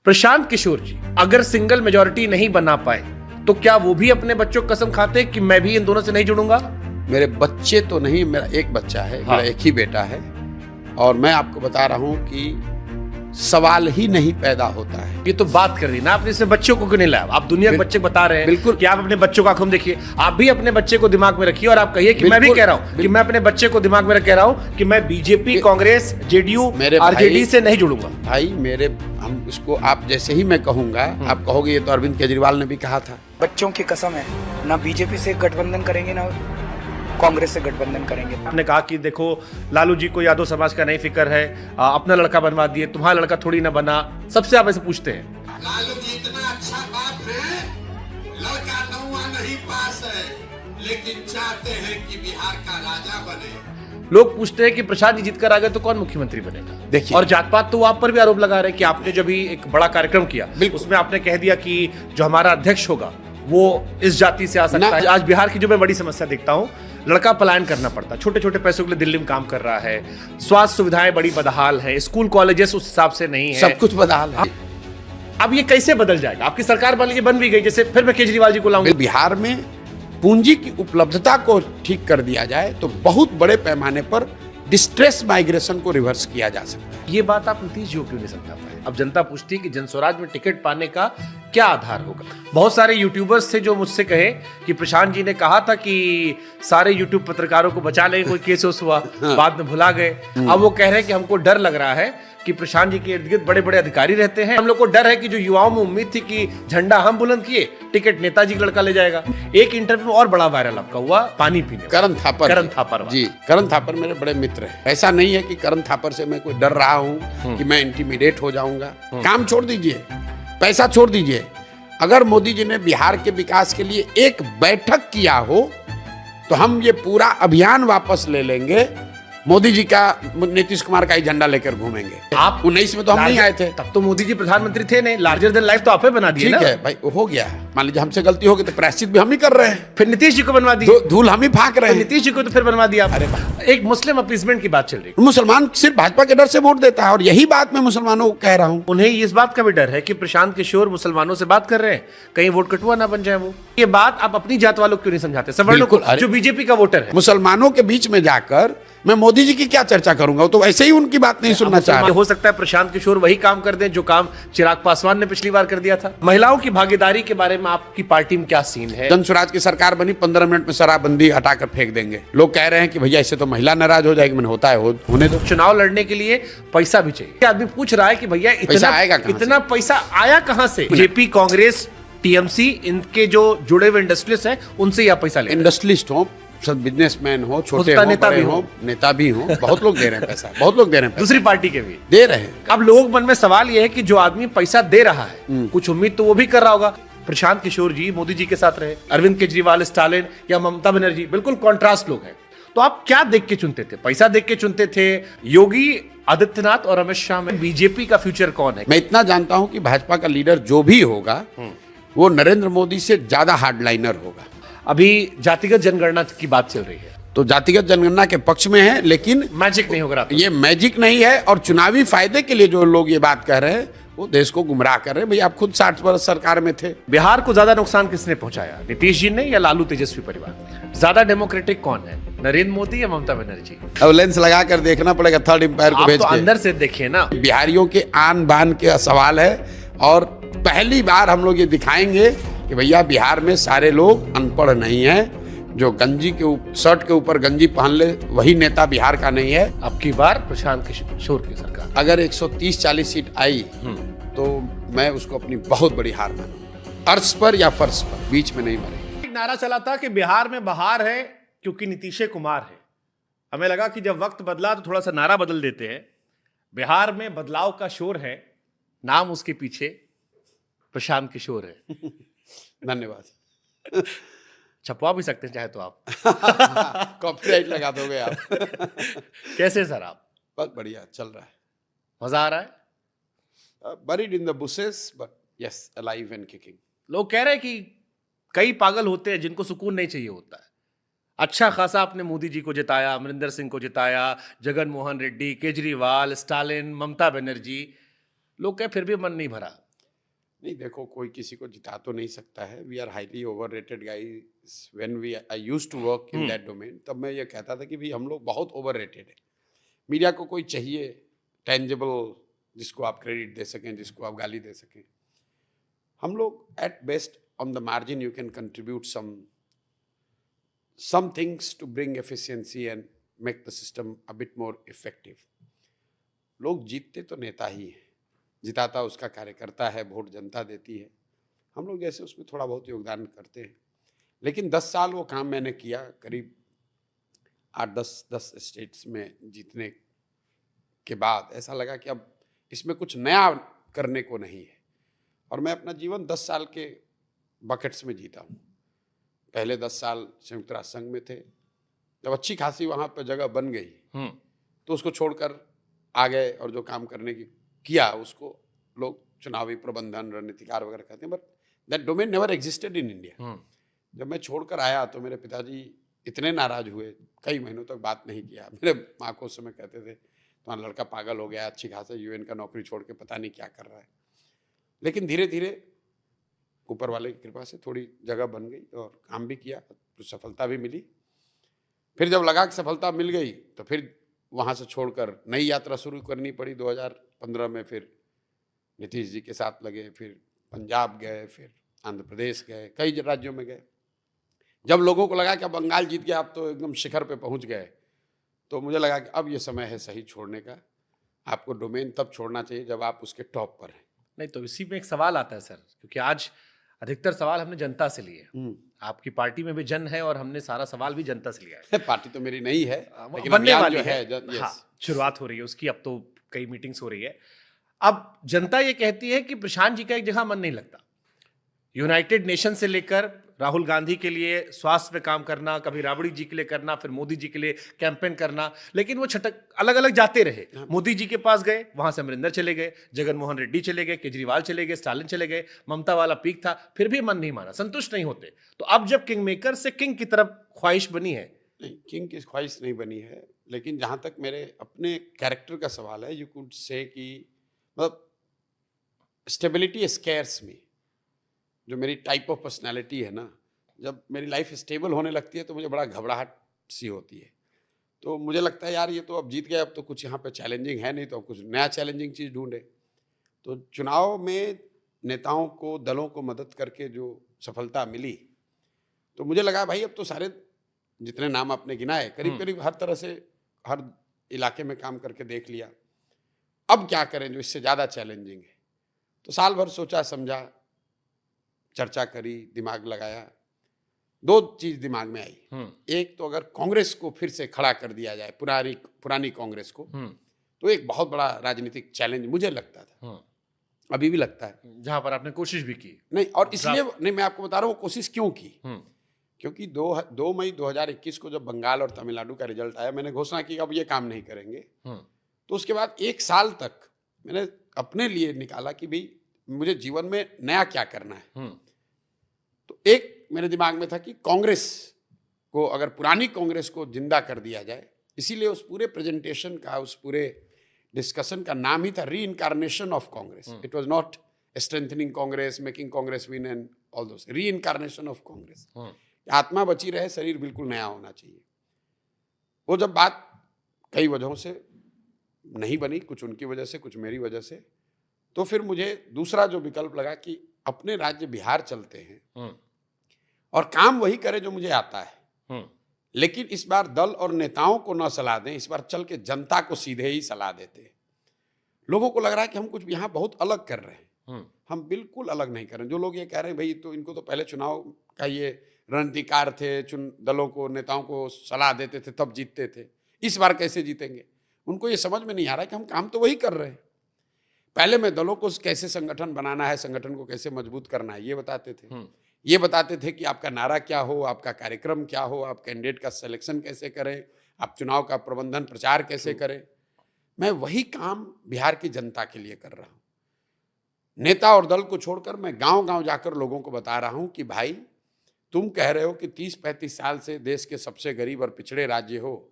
प्रशांत किशोर जी अगर single majority नहीं बना पाए तो क्या वो भी अपने बच्चों को कसम खाते हैं कि मैं भी इन दोनों से नहीं जुड़ूंगा? मेरे बच्चे तो नहीं, मेरा एक बच्चा है। हाँ। मेरा एक ही बेटा है और मैं आपको बता रहा हूं कि सवाल ही नहीं पैदा होता है। ये तो बात कर रही ना आपने, इसमें बच्चों को क्यों नहीं लाया? आप दुनिया के बच्चे बता रहे हैं बिल्कुल कि आप अपने बच्चों का आंखों में देखिए, आप भी अपने बच्चे को दिमाग में रखिए और आप कहिए कि मैं भी कह रहा हूं कि मैं अपने बच्चे को दिमाग में रख कह रहा हूं कि मैं बीजेपी, कांग्रेस, जेडीयू, आरजेडी से नहीं जुड़ूंगा। भाई मेरे, हम इसको आप जैसे ही मैं कहूंगा आप कहोगे ये तो अरविंद केजरीवाल ने भी कहा था। बच्चों की कसम है, ना बीजेपी से गठबंधन करेंगे ना कांग्रेस से गठबंधन करेंगे। आपने कहा कि देखो लालू जी को यादव समाज का नहीं फिक्र है, अपना लड़का बनवा दिए, तुम्हारा लड़का थोड़ी ना बना। सबसे आप ऐसे पूछते हैं, लालू जी इतना अच्छा बाप है, लड़का नौवा नहीं पास है, लेकिन चाहते हैं कि बिहार का राजा बने। लोग पूछते हैं कि प्रसाद जी जीतकर आ गए तो कौन मुख्यमंत्री बनेगा? देखिए, और जात पात तो आप पर भी आरोप लगा रहे हैं कि आपने जब भी एक बड़ा कार्यक्रम किया उसमें आपने कह दिया कि जो हमारा अध्यक्ष होगा वो इस जाति से आ सकता है। आज बिहार की जो मैं बड़ी समस्या देखता हूँ, लड़का पलायन करना पड़ता है, छोटे छोटे पैसों के लिए दिल्ली में काम कर रहा है, स्वास्थ्य सुविधाएं बड़ी बदहाल है, स्कूल कॉलेजेस उस हिसाब से नहीं है, सब कुछ बदहाल है। अब ये कैसे बदल जाएगा? आपकी सरकार बन भी गई, जैसे फिर मैं केजरीवाल जी को लाऊंगा। बिहार में पूंजी की उपलब्धता को ठीक कर दिया जाए तो बहुत बड़े पैमाने पर डिस्ट्रेस माइग्रेशन को रिवर्स किया जा सकता है। ये बात आप नीतीश जी को क्यों नहीं समझा पाए? अब जनता पूछती है कि जनस्वराज में टिकट पाने का क्या आधार होगा? बहुत सारे यूट्यूबर्स थे जो मुझसे कहे कि प्रशांत जी ने कहा था कि सारे यूट्यूब पत्रकारों को बचा लेंगे, कोई केस हुआ बाद में भुला गए। अब वो कह रहे हैं कि हमको डर लग रहा है कि प्रशांत जी के इर्द गिर्द बड़े बड़े अधिकारी रहते हैं, हम लोग को डर है कि जो युवाओं में उम्मीद थी कि झंडा हम बुलंद किए, टिकट नेताजी का लड़का ले जाएगा। एक इंटरव्यू में और बड़ा वायरल आपका हुआ पानी पीने, करण थापर जी, करण थापर मेरे बड़े मित्र हैं। ऐसा नहीं है कि करण थापर से मैं कोई डर रहा हूं कि मैं इंटिमिडेट हो जाऊंगा। काम छोड़ दीजिए, पैसा छोड़ दीजिए, अगर मोदी जी ने बिहार के विकास के लिए एक बैठक किया हो तो हम ये पूरा अभियान वापस ले लेंगे। मोदी जी का, नीतीश कुमार का ही झंडा लेकर घूमेंगे। आप 19 में तो हम नहीं आए थे, तब तो मोदी जी प्रधानमंत्री थे नहीं। लार्जर देन लाइफ तो आपे बना दिए ना। ठीक है भाई, हो गया। मान लीजिए हमसे गलती हो गई तो प्रायश्चित भी हम ही कर रहे हैं, फिर नीतीश जी को बनवा दिए, धूल हम ही फाँक रहे हैं। नीतीश जी को तो फिर बनवा दिया। अरे एक मुस्लिम अपीसमेंट की बात चल रही है, मुसलमान सिर्फ भाजपा के डर से वोट देता है और यही बात मैं मुसलमानों को कह रहा हूँ। उन्हें इस बात का भी डर है कि प्रशांत किशोर मुसलमानों से बात कर रहे हैं, कहीं वोट कटुआ ना बन जाए वो। ये बात आप अपनी जात वालों को क्यों नहीं समझाते, सवर्णों को, जो बीजेपी का वोटर है? मुसलमानों के बीच में जाकर मैं मोदी जी की क्या चर्चा करूंगा? तो ऐसे ही उनकी बात नहीं सुनना चाह रहा। हो सकता है प्रशांत किशोर वही काम कर दें जो काम चिराग पासवान ने पिछली बार कर दिया था। महिलाओं की भागीदारी के बारे में आपकी पार्टी में क्या सीन है? जनस्वराज की सरकार बनी, 15 मिनट में शराबबंदी हटाकर फेंक देंगे। लोग कह रहे हैं कि भैया इससे तो महिला नाराज हो जाएगी। मैंने होता है होने दो। चुनाव लड़ने के लिए पैसा भी चाहिए। आदमी पूछ रहा है कि भैया इतना पैसा आया कहां से? जेपी, कांग्रेस, टीएमसी, इनके जो जुड़े हुए इंडस्ट्रियलिस्ट हैं उनसे यह पैसा ले। इंडस्ट्रियलिस्ट हो, सब बिजनेसमैन हो, छोटे हो, बड़े हो, नेता भी हो, बहुत लोग दे रहे हैं पैसा, बहुत लोग दे रहे हैं, दूसरी पार्टी के भी दे रहे हैं। अब लोग मन में सवाल यह है कि जो आदमी पैसा दे रहा है कुछ उम्मीद तो वो भी कर रहा होगा। प्रशांत किशोर जी मोदी जी के साथ रहे, अरविंद केजरीवाल, स्टालिन या ममता बनर्जी बिल्कुल कॉन्ट्रास्ट लोग हैं। तो आप क्या देख के चुनते थे? पैसा देख के चुनते थे? योगी आदित्यनाथ और अमित शाह में बीजेपी का फ्यूचर कौन है? मैं इतना जानता हूं कि भाजपा का लीडर जो भी होगा वो नरेंद्र मोदी से ज्यादा हार्डलाइनर होगा। अभी जातिगत जनगणना की बात चल रही है तो जातिगत जनगणना के पक्ष में है, लेकिन मैजिक नहीं होगा। ये मैजिक नहीं है और चुनावी फायदे के लिए जो लोग ये बात कह रहे हैं वो देश को गुमराह कर रहे हैं। भैया आप खुद 60 वर्ष सरकार में थे। बिहार को ज्यादा नुकसान किसने पहुंचाया, नीतीश जी ने या लालू तेजस्वी परिवार ने? ज्यादा डेमोक्रेटिक कौन है, नरेंद्र मोदी या ममता बनर्जी? अब लेंस लगा कर देखना पड़ेगा थर्ड एम्पायर को भेज तो के। अंदर से देखिए ना। बिहारियों के आन बान के सवाल है और पहली बार हम लोग ये दिखाएंगे कि भैया बिहार में सारे लोग अनपढ़ नहीं है। जो गंजी के शर्ट के ऊपर गंजी पहन ले वही नेता बिहार का नहीं है। अब की बार प्रशांत किशोर की सरकार अगर 130-40 सीट आई तो मैं उसको अपनी बहुत बड़ी हार मानूंगा। अर्श पर या फर्श पर, बीच में नहीं मरेगा। एक नारा चला था कि बिहार में बहार है क्योंकि नीतीश कुमार है। हमें लगा कि जब वक्त बदला तो थोड़ा सा नारा बदल देते हैं। बिहार में बदलाव का शोर है, नाम उसके पीछे प्रशांत किशोर है। धन्यवाद। छपवा भी सकते हैं चाहे तो आप। कॉपीराइट लगा दोगे आप। कैसे सर आप? बहुत बढ़िया चल रहा है, मजा आ रहा है? buried in the bushes but yes alive and kicking। लोग कह रहे हैं कि कई पागल होते हैं जिनको सुकून नहीं चाहिए होता है। अच्छा खासा आपने मोदी जी को जिताया, अमरिंदर सिंह को जिताया, जगन मोहन रेड्डी, केजरीवाल, स्टालिन, ममता बनर्जी, लोग कहे फिर भी मन नहीं भरा। नहीं, देखो, कोई किसी को जिता तो नहीं सकता है। We are highly overrated guys. When I used to work in that domain, तब मैं ये कहता था कि भाई हम लोग बहुत ओवररेटेड है। मीडिया को कोई चाहिए टेंजिबल, जिसको आप क्रेडिट दे सकें, जिसको आप गाली दे सकें। हम लोग at best on the margin you can contribute some things to bring efficiency and make the system a bit more effective. लोग जीतते तो नेता ही है, जिताता उसका कार्यकर्ता है, वोट जनता देती है। हम लोग जैसे उसमें थोड़ा बहुत योगदान करते हैं। लेकिन 10 साल वो काम मैंने किया, करीब 8-10 स्टेट्स में जीतने के बाद ऐसा लगा कि अब इसमें कुछ नया करने को नहीं है। और मैं अपना जीवन 10 साल के बकेट्स में जीता हूँ। पहले 10 साल संयुक्त राष्ट्र संघ में थे। जब अच्छी खासी वहाँ पर जगह बन गई तो उसको छोड़कर आ गए, और जो काम करने की किया उसको लोग चुनावी प्रबंधन, रणनीतिकार वगैरह कहते हैं, but that domain never existed in India. जब मैं छोड़कर आया तो मेरे पिताजी इतने नाराज हुए, कई महीनों तक बात नहीं किया। मेरे माँ को उस समय कहते थे तुम्हारा लड़का पागल हो गया, अच्छी खासा UN का नौकरी छोड़ के पता नहीं क्या कर रहा है। लेकिन धीरे धीरे ऊपर वाले की कृपा से थोड़ी जगह बन गई और काम भी किया, तो सफलता भी मिली। फिर जब लगा कि सफलता मिल गई तो फिर वहाँ से छोड़कर नई यात्रा शुरू करनी पड़ी। 2015 में फिर नीतीश जी के साथ लगे, फिर पंजाब गए, फिर आंध्र प्रदेश गए, कई राज्यों में गए। जब लोगों को लगा कि अब बंगाल जीत गया, अब तो एकदम शिखर पे पहुँच गए, तो मुझे लगा कि अब ये समय है सही छोड़ने का। आपको डोमेन तब छोड़ना चाहिए जब आप उसके टॉप पर हैं। नहीं तो इसी में एक सवाल आता है सर, क्योंकि आज अधिकतर सवाल हमने जनता से लिए। आपकी पार्टी में भी जन है और हमने सारा सवाल भी जनता से लिया है। पार्टी तो मेरी नहीं है, लेकिन बनने अभियान वाली जो है। हाँ, शुरुआत हो रही है उसकी, अब तो कई मीटिंग्स हो रही है। अब जनता ये कहती है कि प्रशांत जी का एक जगह मन नहीं लगता। यूनाइटेड नेशन से लेकर राहुल गांधी के लिए स्वास्थ्य में काम करना, कभी राबड़ी जी के लिए करना, फिर मोदी जी के लिए कैंपेन करना, लेकिन वो छटक अलग अलग जाते रहे। मोदी जी के पास गए, वहां से अमरिंदर चले गए, जगन मोहन रेड्डी चले गए, केजरीवाल चले गए, स्टालिन चले गए, ममता वाला पीक था, फिर भी मन नहीं माना, संतुष्ट नहीं होते। तो अब जब किंग मेकर से किंग की तरफ ख्वाहिश बनी है। नहीं, किंग की ख्वाहिश नहीं बनी है, लेकिन जहाँ तक मेरे अपने कैरेक्टर का सवाल है, यू कुड से कि मतलब स्टेबिलिटी स्केयर्स मी। जो मेरी टाइप ऑफ पर्सनैलिटी है ना, जब मेरी लाइफ स्टेबल होने लगती है तो मुझे बड़ा घबराहट सी होती है। तो मुझे लगता है यार ये तो अब जीत गए, अब तो कुछ यहाँ पे चैलेंजिंग है नहीं, तो अब कुछ नया चैलेंजिंग चीज़ ढूंढे। तो चुनाव में नेताओं को, दलों को मदद करके जो सफलता मिली, तो मुझे लगा भाई अब तो सारे जितने नाम आपने गिनाए, करीब करीब हर तरह से हर इलाके में काम करके देख लिया। अब क्या करें जो इससे ज़्यादा चैलेंजिंग है। तो साल भर सोचा समझा, चर्चा करी, दिमाग लगाया। 2 चीज दिमाग में आई। एक तो अगर कांग्रेस को फिर से खड़ा कर दिया जाए, पुरानी कांग्रेस को, तो एक बहुत बड़ा राजनीतिक चैलेंज मुझे लगता था, अभी भी लगता है। जहां पर आपने कोशिश भी की। नहीं, और इसलिए नहीं, मैं आपको बता रहा हूँ कोशिश क्यों की। क्योंकि 2 मई 2021 को जब बंगाल और तमिलनाडु का रिजल्ट आया, मैंने घोषणा की अब ये काम नहीं करेंगे। तो उसके बाद 1 साल तक मैंने अपने लिए निकाला कि भाई मुझे जीवन में नया क्या करना है। तो एक मेरे दिमाग में था कि कांग्रेस को, अगर पुरानी कांग्रेस को जिंदा कर दिया जाए, इसीलिए उस पूरे प्रेजेंटेशन का, उस पूरे डिस्कशन का नाम ही था री incarnation of Congress. It was not strengthening Congress, making Congress win and all those, री इनकारनेशन ऑफ कांग्रेस। आत्मा बची रहे, शरीर बिल्कुल नया होना चाहिए। वो जब बात कई वजहों से नहीं बनी, कुछ उनकी वजह से, कुछ मेरी वजह से, तो फिर मुझे दूसरा जो विकल्प लगा कि अपने राज्य बिहार चलते हैं और काम वही करें जो मुझे आता है। लेकिन इस बार दल और नेताओं को न सलाह दें, इस बार चल के जनता को सीधे ही सलाह देते हैं। लोगों को लग रहा है कि हम कुछ यहाँ बहुत अलग कर रहे हैं। हम बिल्कुल अलग नहीं कर रहे हैं। जो लोग ये कह रहे हैं भाई तो इनको तो पहले चुनाव का ये रणनीतिकार थे, दलों को, नेताओं को सलाह देते थे तब जीतते थे, इस बार कैसे जीतेंगे। उनको ये समझ में नहीं आ रहा कि हम काम तो वही कर रहे हैं। पहले मैं दलों को कैसे संगठन बनाना है, संगठन को कैसे मजबूत करना है, ये बताते थे। ये बताते थे कि आपका नारा क्या हो, आपका कार्यक्रम क्या हो, आप कैंडिडेट का सिलेक्शन कैसे करें, आप चुनाव का प्रबंधन प्रचार कैसे करें। मैं वही काम बिहार की जनता के लिए कर रहा हूँ। नेता और दल को छोड़कर मैं गांव गांव जाकर लोगों को बता रहा हूँ कि भाई तुम कह रहे हो कि 30-35 साल से देश के सबसे गरीब और पिछड़े राज्य हो,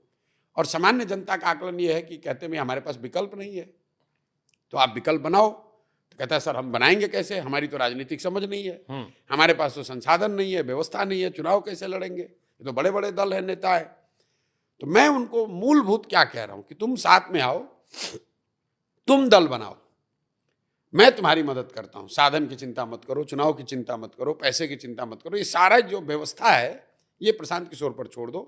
और सामान्य जनता का आकलन ये है कि कहते हैं हमारे पास विकल्प नहीं है, तो आप विकल्प बनाओ। तो कहता है सर हम बनाएंगे कैसे, हमारी तो राजनीतिक समझ नहीं है, हमारे पास तो संसाधन नहीं है, व्यवस्था नहीं है, चुनाव कैसे लड़ेंगे, ये तो बड़े बड़े दल है, नेता है। तो मैं उनको मूलभूत क्या कह रहा हूं कि तुम साथ में आओ, तुम दल बनाओ, मैं तुम्हारी मदद करता हूं, साधन की चिंता मत करो, चुनाव की चिंता मत करो, पैसे की चिंता मत करो, ये सारा जो व्यवस्था है ये प्रशांत किशोर पर छोड़ दो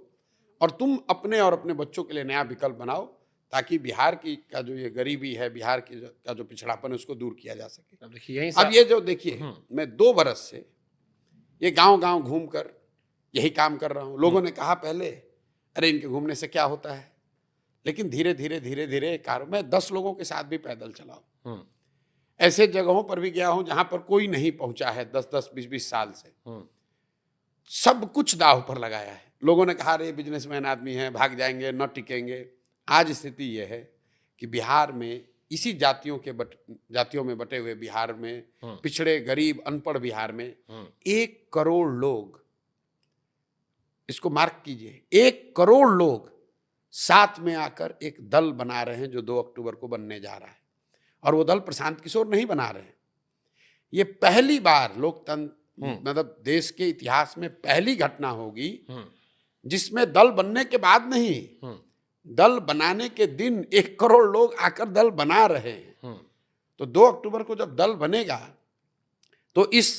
और तुम अपने और अपने बच्चों के लिए नया विकल्प बनाओ, ताकि बिहार की का जो ये गरीबी है, बिहार की का जो पिछड़ापन है, उसको दूर किया जा सके। अब देखिए यही अब ये जो देखिए, मैं 2 बरस से ये गांव गांव घूमकर यही काम कर रहा हूं। लोगों ने कहा पहले अरे इनके घूमने से क्या होता है, लेकिन धीरे धीरे कार में 10 लोगों के साथ भी पैदल चला हूं, ऐसे जगहों पर भी गया हूं जहां पर कोई नहीं पहुंचा है 10-10, 20-20 साल से, सब कुछ दांव पर लगाया है। लोगों ने कहा अरे बिजनेसमैन आदमी है, भाग जाएंगे, न टिकेंगे। आज स्थिति यह है कि बिहार में इसी जातियों में बटे हुए बिहार में, पिछड़े गरीब अनपढ़ बिहार में 1 करोड़ लोग, इसको मार्क कीजिए, 1 करोड़ लोग साथ में आकर एक दल बना रहे हैं जो 2 अक्टूबर को बनने जा रहा है। और वो दल प्रशांत किशोर नहीं बना रहे हैं। ये पहली बार लोकतंत्र मतलब देश के इतिहास में पहली घटना होगी जिसमें दल बनने के बाद नहीं, दल बनाने के दिन 1 करोड़ लोग आकर दल बना रहे हैं। तो 2 अक्टूबर को जब दल बनेगा तो इस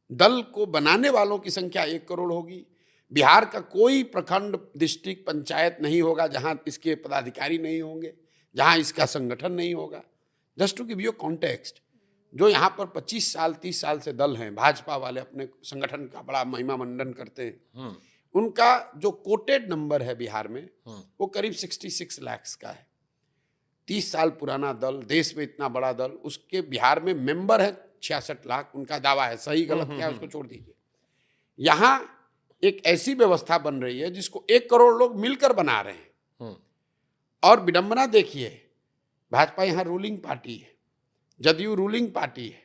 दल को बनाने वालों की संख्या 1 करोड़ होगी। बिहार का कोई प्रखंड, डिस्ट्रिक्ट, पंचायत नहीं होगा जहां इसके पदाधिकारी नहीं होंगे, जहां इसका संगठन नहीं होगा। Just to give you context, जो यहाँ पर 25 साल 30 साल से दल हैं, भाजपा वाले अपने संगठन का बड़ा महिमा मंडन करते हैं, उनका जो कोटेड नंबर है बिहार में वो करीब 66 लाख का है। 30 साल पुराना दल, देश में इतना बड़ा दल, उसके बिहार में मेंबर है 66 लाख, उनका दावा है। सही गलत क्या है उसको छोड़ दीजिए। यहाँ एक ऐसी व्यवस्था बन रही है जिसको 1 करोड़ लोग मिलकर बना रहे हैं। और विडंबना देखिए, भाजपा यहाँ रूलिंग पार्टी है, जदयू रूलिंग पार्टी है,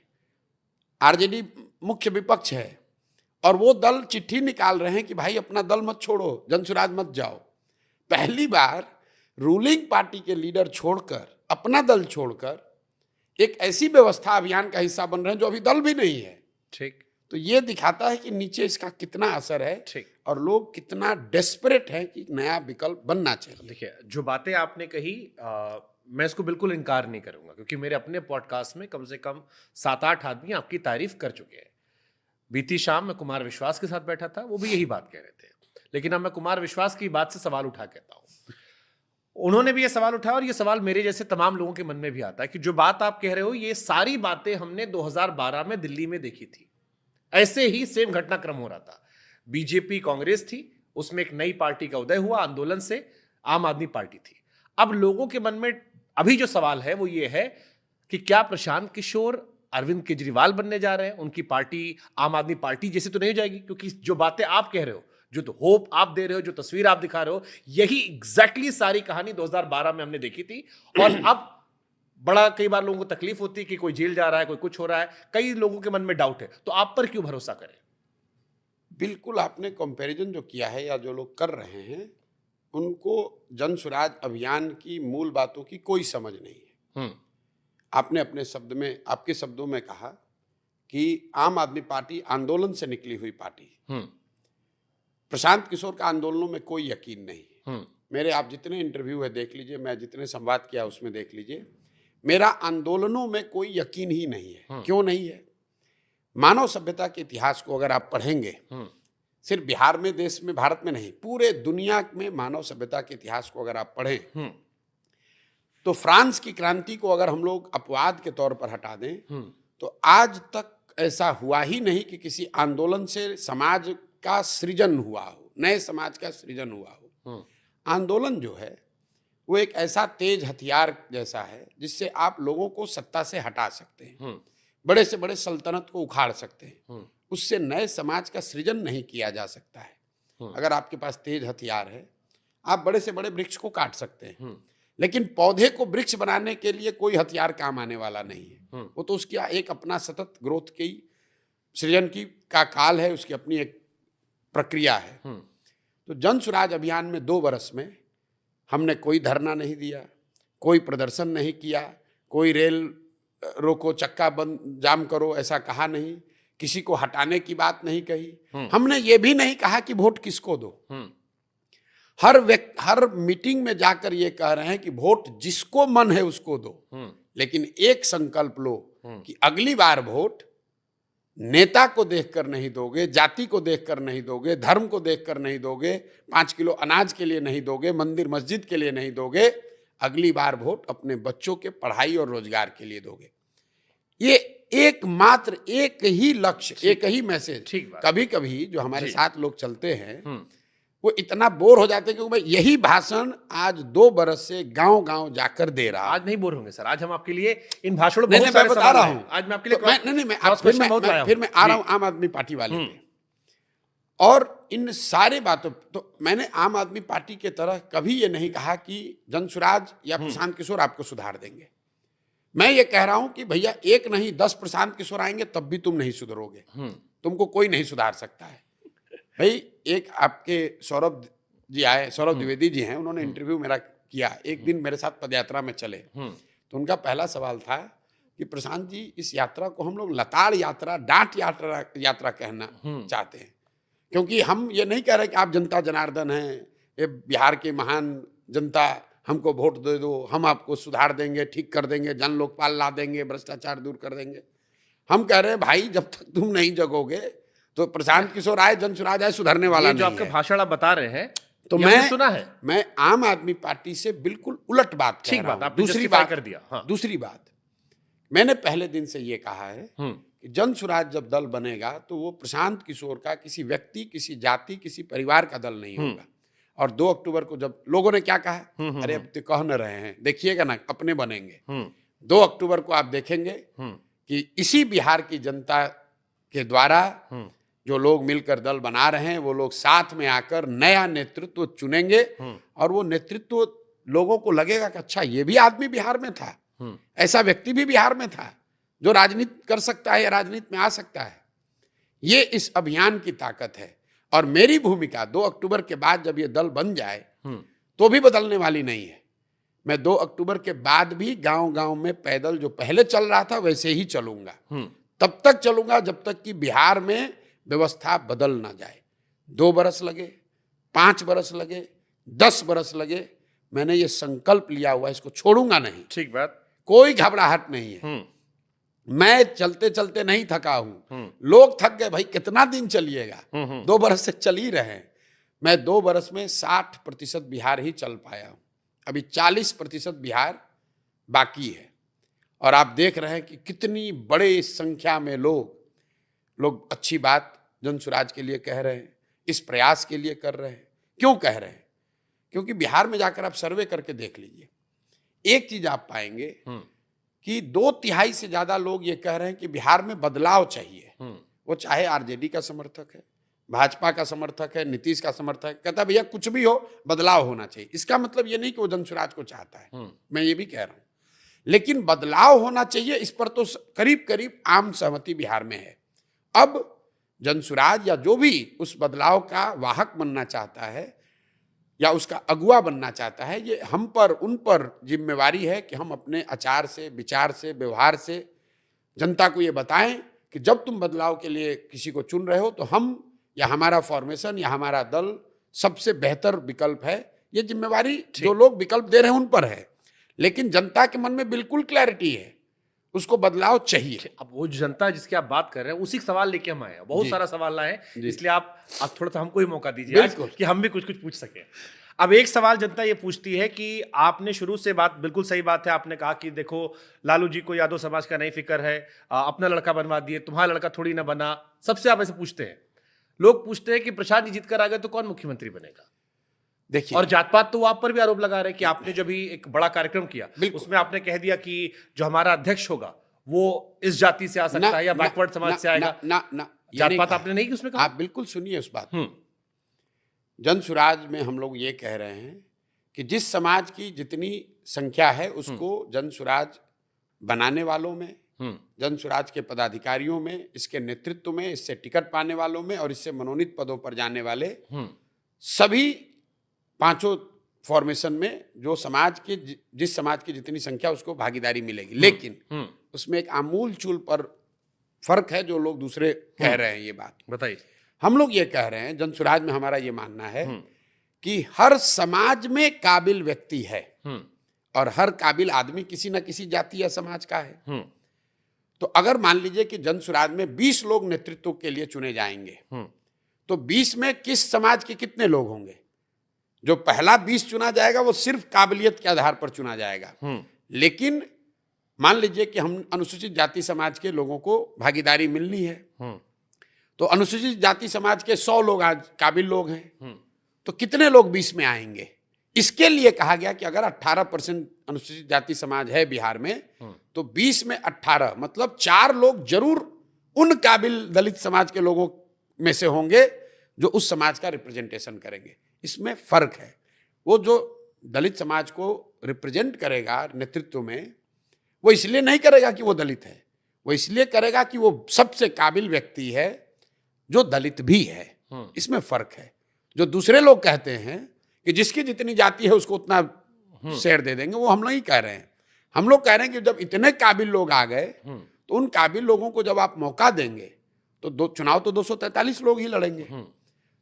आरजेडी मुख्य विपक्ष है, और वो दल चिट्ठी निकाल रहे हैं कि भाई अपना दल मत छोड़ो, जनसुराज मत जाओ। पहली बार रूलिंग पार्टी के लीडर छोड़कर, अपना दल छोड़कर एक ऐसी व्यवस्था अभियान का हिस्सा बन रहे हैं जो अभी दल भी नहीं है। ठीक, तो ये दिखाता है कि नीचे इसका कितना असर है। ठीक, और लोग कितना डेस्परेट हैं कि नया विकल्प बनना चाहिए। देखिए जो बातें आपने कही मैं इसको बिल्कुल इनकार नहीं करूंगा, क्योंकि मेरे अपने पॉडकास्ट में कम से कम 7-8 आदमी आपकी तारीफ कर चुके हैं। बीती शाम मैं कुमार विश्वास के साथ बैठा था, वो भी यही बात कह रहे थे। लेकिन अब मैं कुमार विश्वास की बात से सवाल उठा कहता हूं, उन्होंने भी ये सवाल उठाया और ये सवाल मेरे जैसे तमाम लोगों के मन में भी आता है कि जो बात आप कह रहे हो ये सारी बातें हमने 2012 में दिल्ली में देखी थी। ऐसे ही सेम घटनाक्रम हो रहा था। बीजेपी कांग्रेस थी, उसमें एक नई पार्टी का उदय हुआ, आंदोलन से आम आदमी पार्टी थी। अब लोगों के मन में अभी जो सवाल है वो ये है कि क्या प्रशांत किशोर अरविंद केजरीवाल बनने जा रहे हैं? उनकी पार्टी आम आदमी पार्टी जैसी तो नहीं हो जाएगी? क्योंकि जो बातें आप कह रहे हो, जो तो होप आप दे रहे हो, जो तस्वीर आप दिखा रहे हो, यही एग्जैक्टली सारी कहानी 2012 में हमने देखी थी। और अब बड़ा कई बार लोगों को तकलीफ होती है कि कोई जेल जा रहा है, कोई कुछ हो रहा है, कई लोगों के मन में डाउट है। तो आप पर क्यों भरोसा करें? बिल्कुल, आपने कंपैरिजन जो किया है या जो लोग कर रहे हैं उनको जनसुराज अभियान की मूल बातों की कोई समझ नहीं है। आपने अपने शब्द में, आपके शब्दों में कहा कि आम आदमी पार्टी आंदोलन से निकली हुई पार्टी। प्रशांत किशोर का आंदोलनों में कोई यकीन नहीं। मेरे आप जितने इंटरव्यू है देख लीजिए, मैं जितने संवाद किया उसमें देख लीजिए, मेरा आंदोलनों में कोई यकीन ही नहीं है। क्यों नहीं है? मानव सभ्यता के इतिहास को अगर आप पढ़ेंगे, सिर्फ बिहार में, देश में, भारत में नहीं, पूरे दुनिया में मानव सभ्यता के इतिहास को अगर आप पढ़ें तो फ्रांस की क्रांति को अगर हम लोग अपवाद के तौर पर हटा दें तो आज तक ऐसा हुआ ही नहीं कि किसी आंदोलन से समाज का सृजन हुआ हो, नए समाज का सृजन हुआ हो। आंदोलन जो है वो एक ऐसा तेज हथियार जैसा है जिससे आप लोगों को सत्ता से हटा सकते हैं, बड़े से बड़े सल्तनत को उखाड़ सकते हैं। उससे नए समाज का सृजन नहीं किया जा सकता है। अगर आपके पास तेज हथियार है, आप बड़े से बड़े वृक्ष को काट सकते हैं, लेकिन पौधे को वृक्ष बनाने के लिए कोई हथियार काम आने वाला नहीं है। वो तो उसकी एक अपना सतत ग्रोथ की, सृजन की का काल है, उसकी अपनी एक प्रक्रिया है। तो जनसुराज अभियान में 2 वर्ष में हमने कोई धरना नहीं दिया, कोई प्रदर्शन नहीं किया, कोई रेल रोको, चक्का बंद जाम करो, ऐसा कहा नहीं। किसी को हटाने की बात नहीं कही। हमने ये भी नहीं कहा कि वोट किसको दो। हर मीटिंग में जाकर ये कह रहे हैं कि वोट जिसको मन है उसको दो, लेकिन एक संकल्प लो कि अगली बार वोट नेता को देखकर नहीं दोगे, जाति को देखकर नहीं दोगे, धर्म को देखकर नहीं दोगे, 5 किलो अनाज के लिए नहीं दोगे, मंदिर मस्जिद के लिए नहीं दोगे, अगली बार वोट अपने बच्चों के पढ़ाई और रोजगार के लिए दोगे। ये एकमात्र एक ही लक्ष्य, एक ही मैसेज। कभी कभी जो हमारे साथ लोग चलते हैं वो इतना बोर हो जाते हैं कि भाई यही भाषण आज 2 बरस से गांव गांव जाकर दे रहा। आज नहीं बोर होंगे सर, आज हम आपके लिए इन भाषणों में बहुत बता रहा हूं। आज मैं आपके लिए फिर मैं आ रहा हूं आम आदमी पार्टी वाले पे। और इन सारे बातों तो मैंने आम आदमी पार्टी के तरह कभी ये नहीं कहा कि जनसुराज या प्रशांत किशोर आपको सुधार देंगे। मैं ये कह रहा हूं कि भैया 1 नहीं 10 प्रशांत किशोर आएंगे तब भी तुम नहीं सुधरोगे, तुमको कोई नहीं सुधार सकता है। भाई एक आपके सौरभ जी आए, सौरभ द्विवेदी जी हैं, उन्होंने इंटरव्यू मेरा किया, एक दिन मेरे साथ पदयात्रा में चले। तो उनका पहला सवाल था कि प्रशांत जी इस यात्रा को हम लोग लताड़ यात्रा, डांट यात्रा कहना चाहते हैं, क्योंकि हम ये नहीं कह रहे कि आप जनता जनार्दन हैं, ये बिहार के महान जनता, हमको वोट दे दो, हम आपको सुधार देंगे, ठीक कर देंगे, जन लोकपाल ला देंगे, भ्रष्टाचार दूर कर देंगे। हम कह रहे हैं भाई जब तक तुम नहीं जगोगे तो प्रशांत किशोर आए, जनसुराज आए, सुधरने वाला नहीं है। जो आपका भाषण आप बता रहे हैं तो मैं आम आदमी पार्टी से बिल्कुल उलट बात कह रहा हूं। दूसरी बात कर दिया। हाँ। दूसरी बात मैंने पहले दिन से ये कहा है कि जनसुराज जब दल बनेगा तो वो प्रशांत किशोर का किसी व्यक्ति, किसी जाति, किसी परिवार का दल नहीं होगा। और 2 अक्टूबर को जब लोगों ने क्या कहा, अरे अब तो कह न रहे हैं, देखिएगा ना अपने बनेंगे। 2 अक्टूबर को आप देखेंगे कि इसी बिहार की जनता के द्वारा जो लोग मिलकर दल बना रहे हैं वो लोग साथ में आकर नया नेतृत्व चुनेंगे और वो नेतृत्व लोगों को लगेगा कि अच्छा ये भी आदमी बिहार में था, ऐसा व्यक्ति भी बिहार में था जो राजनीति कर सकता है या राजनीति में आ सकता है। ये इस अभियान की ताकत है। और मेरी भूमिका 2 अक्टूबर के बाद जब ये दल बन जाए तो भी बदलने वाली नहीं है। मैं 2 अक्टूबर के बाद भी गांव गांव में पैदल जो पहले चल रहा था वैसे ही चलूंगा। तब तक चलूंगा जब तक कि बिहार में व्यवस्था बदल ना जाए। 2 बरस लगे, 5 बरस लगे, 10 बरस लगे, मैंने ये संकल्प लिया हुआ, इसको छोड़ूंगा नहीं। ठीक बात, कोई घबराहट नहीं है। मैं चलते चलते नहीं थका हूं। लोग थक गए, भाई कितना दिन चलिएगा, 2 बरस से चल ही रहे हैं। मैं 2 बरस में 60% बिहार ही चल पाया हूं, अभी 40% बिहार बाकी है। और आप देख रहे हैं कि कितनी बड़े संख्या में लोग अच्छी बात जनसुराज के लिए कह रहे हैं, इस प्रयास के लिए कर रहे हैं। क्यों कह रहे हैं? क्योंकि बिहार में जाकर आप सर्वे करके देख लीजिए, एक चीज आप पाएंगे कि 2/3 से ज्यादा लोग ये कह रहे हैं कि बिहार में बदलाव चाहिए। वो चाहे आरजेडी का समर्थक है, भाजपा का समर्थक है, नीतीश का समर्थक है, कहता भैया कुछ भी हो बदलाव होना चाहिए। इसका मतलब ये नहीं कि वो जनसुराज को चाहता है, मैं ये भी कह रहा हूं, लेकिन बदलाव होना चाहिए, इस पर तो करीब करीब आम सहमति बिहार में है। अब जनसुराज या जो भी उस बदलाव का वाहक बनना चाहता है या उसका अगुवा बनना चाहता है, ये हम पर, उन पर जिम्मेवारी है कि हम अपने आचार से, विचार से, व्यवहार से जनता को ये बताएं कि जब तुम बदलाव के लिए किसी को चुन रहे हो तो हम या हमारा फॉर्मेशन या हमारा दल सबसे बेहतर विकल्प है। ये जिम्मेवारी जो लोग विकल्प दे रहे हैं उन पर है, लेकिन जनता के मन में बिल्कुल क्लैरिटी है, उसको बदलाव चाहिए। अब वो जनता जिसकी आप बात कर रहे हैं उसी सवाल लेके हम आए, बहुत सारा सवाल लाए, इसलिए आप थोड़ा सा हमको ही मौका दीजिए आज कि हम भी कुछ कुछ पूछ सके। अब एक सवाल जनता ये पूछती है कि आपने शुरू से बात, बिल्कुल सही बात है, आपने कहा कि देखो लालू जी को यादव समाज का नहीं फिक्र है, अपना लड़का बनवा दिए, तुम्हारा लड़का थोड़ी ना बना। सबसे आप ऐसे पूछते हैं, लोग पूछते हैं कि प्रशांत जी जीत कर आ गए तो कौन मुख्यमंत्री बनेगा। देखिए, और जात पात तो आप पर भी आरोप लगा रहे हैं कि आपने जब भी एक बड़ा कार्यक्रम किया उसमें आपने कह दिया कि जो हमारा अध्यक्ष होगा वो इस जाति से आ सकता है या बैकवर्ड समाज से आएगा। जात पात आपने नहीं की उसमें कहा। आप बिल्कुल सुनिए उस बात। जनसुराज में हम लोग ये कह रहे हैं कि जिस समाज की जितनी संख्या है उसको जनसुराज बनाने वालों में, जनसुराज के पदाधिकारियों में, इसके नेतृत्व में, इससे टिकट पाने वालों में और इससे मनोनीत पदों पर जाने वाले सभी 5 फॉर्मेशन में जो समाज के जिस समाज की जितनी संख्या उसको भागीदारी मिलेगी, लेकिन उसमें एक आमूल चूल पर फर्क है जो लोग दूसरे कह रहे हैं। ये बात बताइए। हम लोग ये कह रहे हैं, जनसुराज में हमारा ये मानना है कि हर समाज में काबिल व्यक्ति है और हर काबिल आदमी किसी न किसी जाति या समाज का है। तो अगर मान लीजिए कि जनसुराज में 20 लोग नेतृत्व के लिए चुने जाएंगे, तो 20 में किस समाज के कितने लोग होंगे? जो पहला 20 चुना जाएगा वो सिर्फ काबिलियत के आधार पर चुना जाएगा। लेकिन मान लीजिए कि हम अनुसूचित जाति समाज के लोगों को भागीदारी मिलनी है, तो अनुसूचित जाति समाज के 100 लोग आज काबिल लोग हैं, तो कितने लोग 20 में आएंगे? इसके लिए कहा गया कि अगर 18% अनुसूचित जाति समाज है बिहार में, तो 20 में 18 मतलब 4 लोग जरूर उन काबिल दलित समाज के लोगों में से होंगे जो उस समाज का रिप्रेजेंटेशन करेंगे। इसमें फर्क है। वो जो दलित समाज को रिप्रेजेंट करेगा नेतृत्व में, वो इसलिए नहीं करेगा कि वो दलित है, वो इसलिए करेगा कि वो सबसे काबिल व्यक्ति है जो दलित भी है। इसमें फर्क है। जो दूसरे लोग कहते हैं कि जिसकी जितनी जाति है उसको उतना शेयर दे देंगे, वो हम नहीं कह रहे हैं। हम लोग कह रहे हैं कि जब इतने काबिल लोग आ गए तो उन काबिल लोगों को जब आप मौका देंगे तो चुनाव तो 243 लोग ही लड़ेंगे।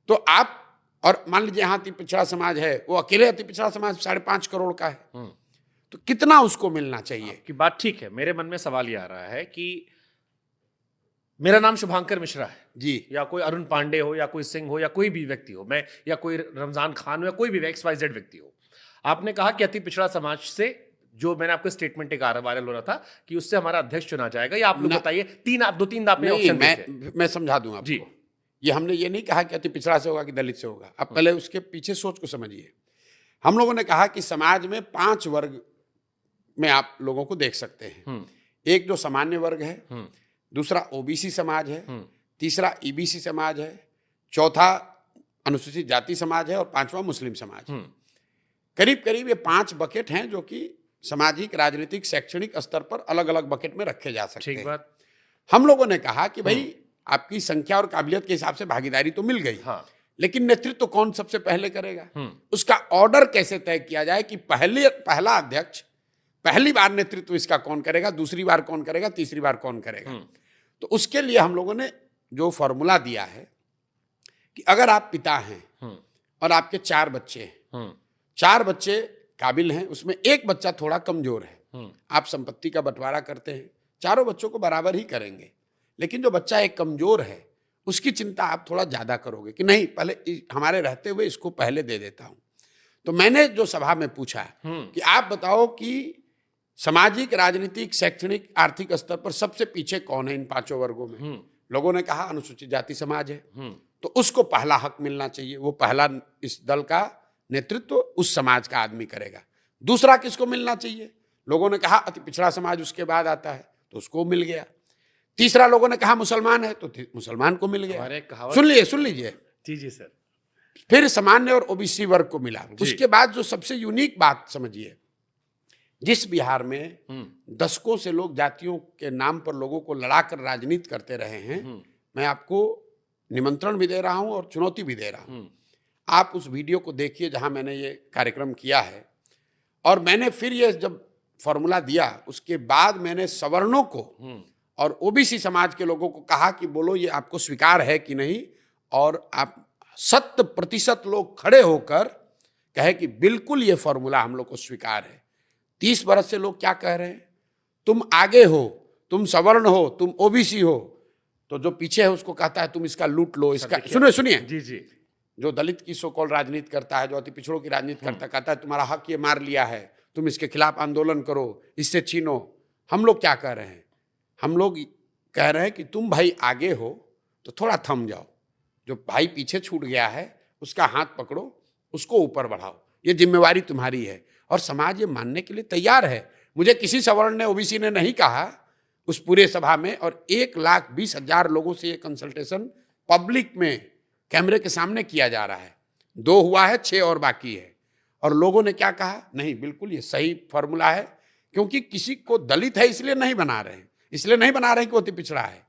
तो आप, और मान लीजिए यहाँ अति पिछड़ा समाज है, वो अकेले अति पिछड़ा समाज 5.5 करोड़ का है, तो कितना उसको मिलना चाहिए? की बात ठीक है। मेरे मन में सवाल ये आ रहा है कि मेरा नाम शुभांकर मिश्रा है जी, या कोई अरुण पांडे हो या कोई सिंह हो या कोई भी व्यक्ति हो, मैं या कोई रमजान खान हो या कोई भी XYZ व्यक्ति हो, आपने कहा कि अति पिछड़ा समाज से, जो मैंने आपको स्टेटमेंट एक वायरल हो रहा था कि उससे हमारा अध्यक्ष चुना जाएगा, या आप लोग बताइए। दो तीन आपने ऑप्शन दिए थे। मैं समझा दूंगा आपको। जी, ये हमने ये नहीं कहा कि अति पिछड़ा से होगा कि दलित से होगा। आप पहले उसके पीछे सोच को समझिए। हम लोगों ने कहा कि समाज में 5 वर्ग में आप लोगों को देख सकते हैं। एक जो सामान्य वर्ग है, दूसरा ओबीसी समाज है, तीसरा ईबीसी समाज है, चौथा अनुसूचित जाति समाज है और 5वां मुस्लिम समाज। करीब करीब ये 5 बकेट हैं जो कि सामाजिक, राजनीतिक, शैक्षणिक स्तर पर अलग अलग बकेट में रखे जा सकते हैं। ठीक बात। हम लोगों ने कहा कि भाई आपकी संख्या और काबिलियत के हिसाब से भागीदारी तो मिल गई, लेकिन नेतृत्व तो कौन सबसे पहले करेगा? उसका ऑर्डर कैसे तय किया जाए कि पहला अध्यक्ष पहली बार नेतृत्व इसका कौन करेगा, दूसरी बार कौन करेगा, तीसरी बार कौन करेगा? तो उसके लिए हम लोगों ने जो फॉर्मूला दिया है कि अगर आप पिता हैं और आपके 4 बच्चे हैं, 4 बच्चे काबिल हैं, उसमें एक बच्चा थोड़ा कमजोर है, आप संपत्ति का बंटवारा करते हैं, चारों बच्चों को बराबर ही करेंगे, लेकिन जो बच्चा एक कमजोर है उसकी चिंता आप थोड़ा ज्यादा करोगे कि नहीं, पहले हमारे रहते हुए इसको पहले दे देता हूं। तो मैंने जो सभा में पूछा कि आप बताओ कि सामाजिक, राजनीतिक, शैक्षणिक, आर्थिक स्तर पर सबसे पीछे कौन है इन 5 वर्गों में? लोगों ने कहा अनुसूचित जाति समाज है, तो उसको पहला हक मिलना चाहिए, वो पहला इस दल का नेतृत्व उस समाज का आदमी करेगा। दूसरा किसको मिलना चाहिए? लोगों ने कहा अति पिछड़ा समाज उसके बाद आता है, तो उसको मिल गया। तीसरा लोगों ने कहा मुसलमान है, तो मुसलमान को मिल गया। सुन लीजिए जी सर। फिर सामान्य और ओबीसी वर्ग को मिला। उसके बाद जो सबसे यूनिक बात समझिए, जिस बिहार में दशकों से लोग जातियों के नाम पर लोगों को लड़ाकर राजनीति करते रहे हैं, मैं आपको निमंत्रण भी दे रहा हूं और चुनौती भी दे रहा हूं। आप उस वीडियो को देखिए जहां मैंने ये कार्यक्रम किया है, और मैंने फिर ये जब फॉर्मूला दिया उसके बाद मैंने सवर्णों को और ओबीसी समाज के लोगों को कहा कि बोलो ये आपको स्वीकार है कि नहीं, और आप 100% लोग खड़े होकर कहे कि बिल्कुल ये फॉर्मूला हम लोग को स्वीकार है। 30 बरस से लोग क्या कह रहे हैं? तुम आगे हो, तुम सवर्ण हो, तुम ओबीसी हो, तो जो पीछे है उसको कहता है तुम इसका लूट लो, इसका सुनिए जी। जो दलित की सो कॉल्ड राजनीति करता है, जो अति पिछड़ों की राजनीति करता, कहता है तुम्हारा हक ये मार लिया है, तुम इसके खिलाफ आंदोलन करो, इससे छीनो। हम लोग क्या कह रहे हैं? हम लोग कह रहे हैं कि तुम भाई आगे हो तो थोड़ा थम जाओ, जो भाई पीछे छूट गया है उसका हाथ पकड़ो, उसको ऊपर बढ़ाओ, ये जिम्मेवारी तुम्हारी है। और समाज ये मानने के लिए तैयार है। मुझे किसी सवर्ण ने, ओबीसी ने नहीं कहा उस पूरे सभा में, और 1,20,000 लोगों से ये कंसल्टेशन पब्लिक में कैमरे के सामने किया जा रहा है। 2 हुआ है, 6 और बाकी है। और लोगों ने क्या कहा? नहीं, बिल्कुल ये सही फॉर्मूला है, क्योंकि किसी को दलित है इसलिए नहीं बना रहे हैं, इसलिए नहीं बना रहे कि वो अति पिछड़ा है।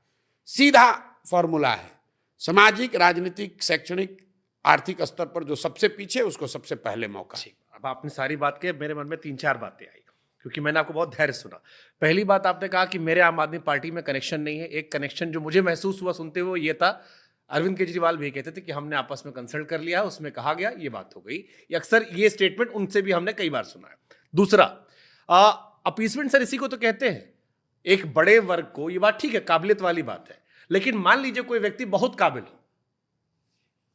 सीधा फॉर्मूला है, सामाजिक, राजनीतिक, शैक्षणिक, आर्थिक स्तर पर जो सबसे पीछे उसको सबसे पहले मौका। अब आपने सारी बात की, मेरे मन में 3-4 बातें आई, क्योंकि मैंने आपको बहुत धैर्य सुना। पहली बात आपने कहा कि मेरे आम आदमी पार्टी में कनेक्शन नहीं है। एक कनेक्शन जो मुझे महसूस हुआ सुनते हुए ये था, अरविंद केजरीवाल भी कहते थे कि हमने आपस में कंसल्ट कर लिया, उसमें कहा गया, ये बात हो गई। ये अक्सर ये स्टेटमेंट उनसे भी हमने कई बार सुना है। दूसरा, अपीसमेंट सर इसी को तो कहते हैं, एक बड़े वर्ग को, ये बात ठीक है, काबिलियत वाली बात है, लेकिन मान लीजिए कोई व्यक्ति बहुत काबिल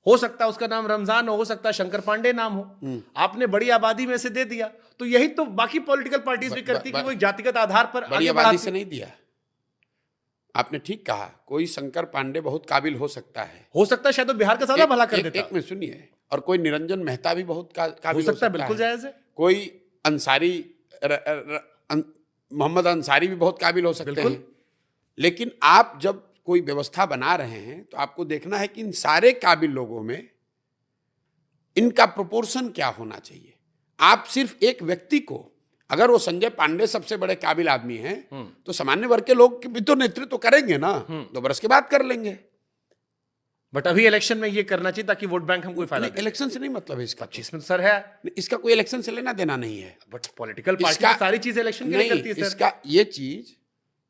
हो सकता है उसका नाम रमजान हो सकता है शंकर पांडे नाम हो, आपने बड़ी आबादी में से दे दिया, तो यही तो बाकी पॉलिटिकल पार्टीज भी करती कि वो एक जातिगत आधार पर बड़ी आबादी से नहीं दिया। आपने ठीक कहा, कोई शंकर पांडे बहुत काबिल हो सकता है शायद तो बिहार का ज्यादा भला कर देता। एक में सुनिए, और कोई निरंजन मेहता भी बहुत काबिल हो सकता है, बिल्कुल जायज है। कोई अंसारी, मोहम्मद अंसारी भी बहुत काबिल हो सकते हैं। लेकिन आप जब कोई व्यवस्था बना रहे हैं तो आपको देखना है कि इन सारे काबिल लोगों में इनका प्रोपोर्शन क्या होना चाहिए। आप सिर्फ एक व्यक्ति को, अगर वो संजय पांडे सबसे बड़े काबिल आदमी हैं तो सामान्य वर्ग के लोग भी तो नेतृत्व करेंगे ना, 2 बरस के बाद कर लेंगे। बट अभी इलेक्शन में ये करना चाहिए ताकि वोट बैंक हम कोई फायदा। इलेक्शन से नहीं मतलब है इसका, इसमें सर है, इसका कोई इलेक्शन से लेना देना नहीं है। बट पॉलिटिकल पार्टी सारी चीजें इलेक्शन के लिए करती है सर। इसका ये चीज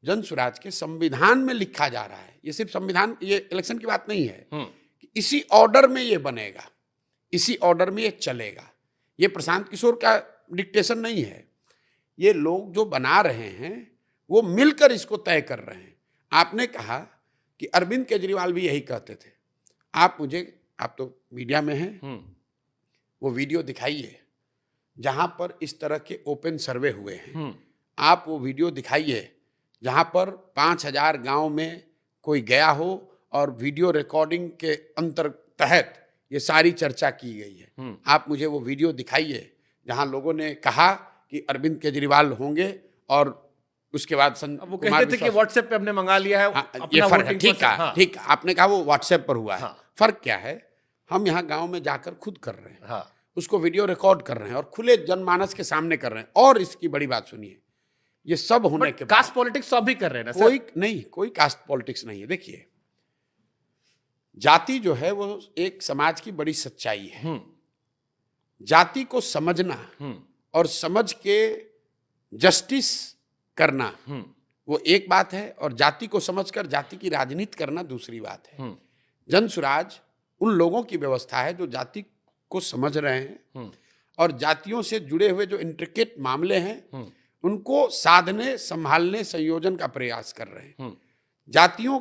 जन स्वराज के संविधान में लिखा जा रहा है। ये सिर्फ संविधान, ये इलेक्शन की बात नहीं है। इसी ऑर्डर में ये बनेगा, इसी ऑर्डर में ये चलेगा। ये प्रशांत किशोर का डिक्टेशन नहीं है, ये लोग जो बना रहे हैं वो मिलकर इसको तय कर रहे हैं। आपने कहा कि अरविंद केजरीवाल भी यही कहते थे। आप तो मीडिया में हैं, वो वीडियो दिखाइए जहां पर इस तरह के ओपन सर्वे हुए हैं। आप वो वीडियो दिखाइए जहां पर 5000 गांव में कोई गया हो और वीडियो रिकॉर्डिंग के तहत ये सारी चर्चा की गई है। आप मुझे वो वीडियो दिखाइए जहां लोगों ने कहा कि अरविंद केजरीवाल होंगे और उसके बाद वो कहते थे कि व्हाट्सएप पे हमने मंगा लिया है। ये फर्क है, ठीक है, ठीक। आपने कहा वो व्हाट्सएप पर हुआ है। फर्क क्या है, हम यहाँ गांव में जाकर खुद कर रहे हैं, उसको वीडियो रिकॉर्ड कर रहे हैं और खुले जनमानस के सामने कर रहे हैं। और इसकी बड़ी बात सुनिए, ये सब होने के बाद कास्ट पॉलिटिक्स तो अभी कर रहे हैं ना कोई कास्ट पॉलिटिक्स नहीं है। देखिए, जाति जो है वो एक समाज की बड़ी सच्चाई है। जाति को समझना और समझ के जस्टिस करना वो एक बात है, और जाति को समझकर जाति की राजनीति करना दूसरी बात है। जन स्वराज उन लोगों की व्यवस्था है जो जाति को समझ रहे हैं और जातियों से जुड़े हुए जो इंट्रिकेट मामले हैं उनको साधने, संभालने, संयोजन का प्रयास कर रहे हैं। जातियों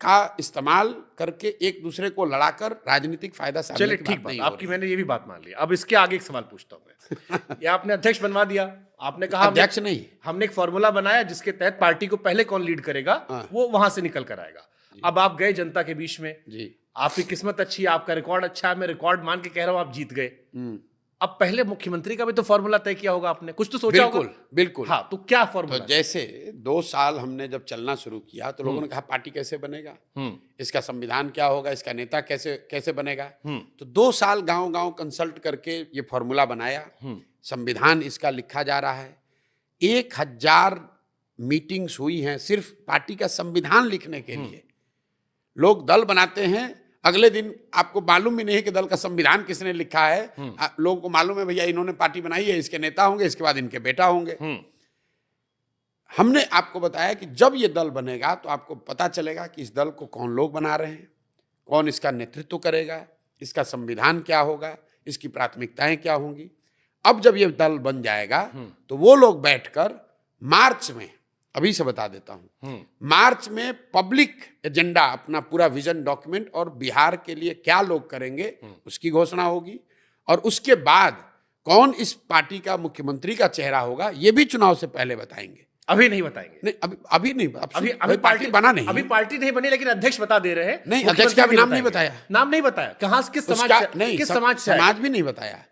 का इस्तेमाल करके एक दूसरे को लड़ाकर राजनीतिक फायदा साधने की बात नहीं हो रही। आपकी मैंने ये भी बात मान ली। अब इसके आगे एक सवाल पूछता हूं मैं। ये आपने अध्यक्ष बनवा दिया, आपने कहा अध्यक्ष नहीं, हमने एक फॉर्मूला बनाया जिसके तहत पार्टी को पहले कौन लीड करेगा वो वहां से निकल कर आएगा। अब आप गए जनता के बीच में जी, आपकी किस्मत अच्छी है, आपका रिकॉर्ड अच्छा है, मैं रिकॉर्ड मान के कह रहा हूं आप जीत गए। अब पहले मुख्यमंत्री का भी तो फॉर्मूला तय किया होगा आपने, कुछ तो सोचा होगा। बिल्कुल। हाँ, तो क्या फॉर्मूला? तो जैसे 2 साल हमने जब चलना शुरू किया तो लोगों ने कहा पार्टी कैसे बनेगा, इसका संविधान क्या होगा, इसका नेता कैसे बनेगा। तो 2 साल गांव-गांव कंसल्ट करके ये फॉर्मूला बनाया। संविधान इसका लिखा जा रहा है। 1000 मीटिंग्स हुई हैं सिर्फ पार्टी का संविधान लिखने के लिए। लोग दल बनाते हैं, अगले दिन आपको मालूम भी नहीं है कि दल का संविधान किसने लिखा है। लोगों को मालूम है भैया इन्होंने पार्टी बनाई है, इसके नेता होंगे, इसके बाद इनके बेटा होंगे। हमने आपको बताया कि जब ये दल बनेगा तो आपको पता चलेगा कि इस दल को कौन लोग बना रहे हैं, कौन इसका नेतृत्व करेगा, इसका संविधान क्या होगा, इसकी प्राथमिकताएं क्या होंगी। अब जब ये दल बन जाएगा तो वो लोग बैठकर मार्च में, अभी से बता देता हूं, मार्च में पब्लिक एजेंडा, अपना पूरा विजन डॉक्यूमेंट और बिहार के लिए क्या लोग करेंगे उसकी घोषणा होगी। और उसके बाद कौन इस पार्टी का मुख्यमंत्री का चेहरा होगा ये भी चुनाव से पहले बताएंगे। अभी नहीं बताएंगे? नहीं, अभी नहीं, अभी पार्टी बना नहीं, अभी पार्टी नहीं बनी, लेकिन अध्यक्ष बता दे रहे हैं। नहीं, अध्यक्ष का भी नाम नहीं बताया। नाम नहीं बताया, कहां किस समाज से, समाज भी नहीं बताया,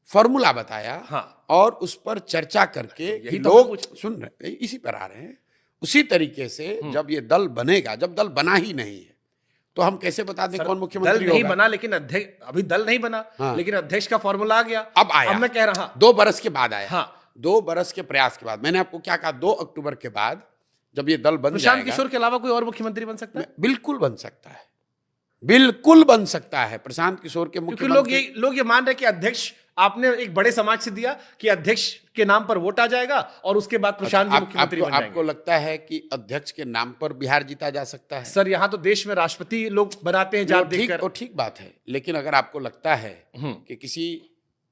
फॉर्मूला बताया। हाँ। और उस पर चर्चा करके लोग सुन रहे, इसी पर आ रहे हैं। उसी तरीके से जब ये दल बनेगा, जब दल बना ही नहीं है तो हम कैसे बता दें कौन मुख्यमंत्री होगा? दल नहीं बना, लेकिन अध्यक्ष, अभी दल नहीं बना। हाँ। लेकिन अध्यक्ष का फॉर्मूला आ गया। अब आया, अब मैं कह रहा 2 बरस के बाद आया। हाँ। 2 बरस के प्रयास के बाद। मैंने आपको क्या कहा, 2 अक्टूबर के बाद जब ये दल बन जाएगा, प्रशांत किशोर के अलावा कोई और मुख्यमंत्री बन सकता है? बिल्कुल बन सकता है, बिल्कुल बन सकता है प्रशांत किशोर के मुख्यमंत्री। क्योंकि लोग ये मान रहे कि अध्यक्ष आपने एक बड़े समाज से दिया कि अध्यक्ष के नाम पर वोट आ जाएगा और उसके बाद प्रशांत जी मुख्यमंत्री बन जाएंगे। आपको लगता है कि अध्यक्ष के नाम पर बिहार जीता जा सकता है? सर यहाँ तो देश में राष्ट्रपति लोग बनाते हैं जात देखकर। वो ठीक बात है, लेकिन अगर आपको लगता है कि किसी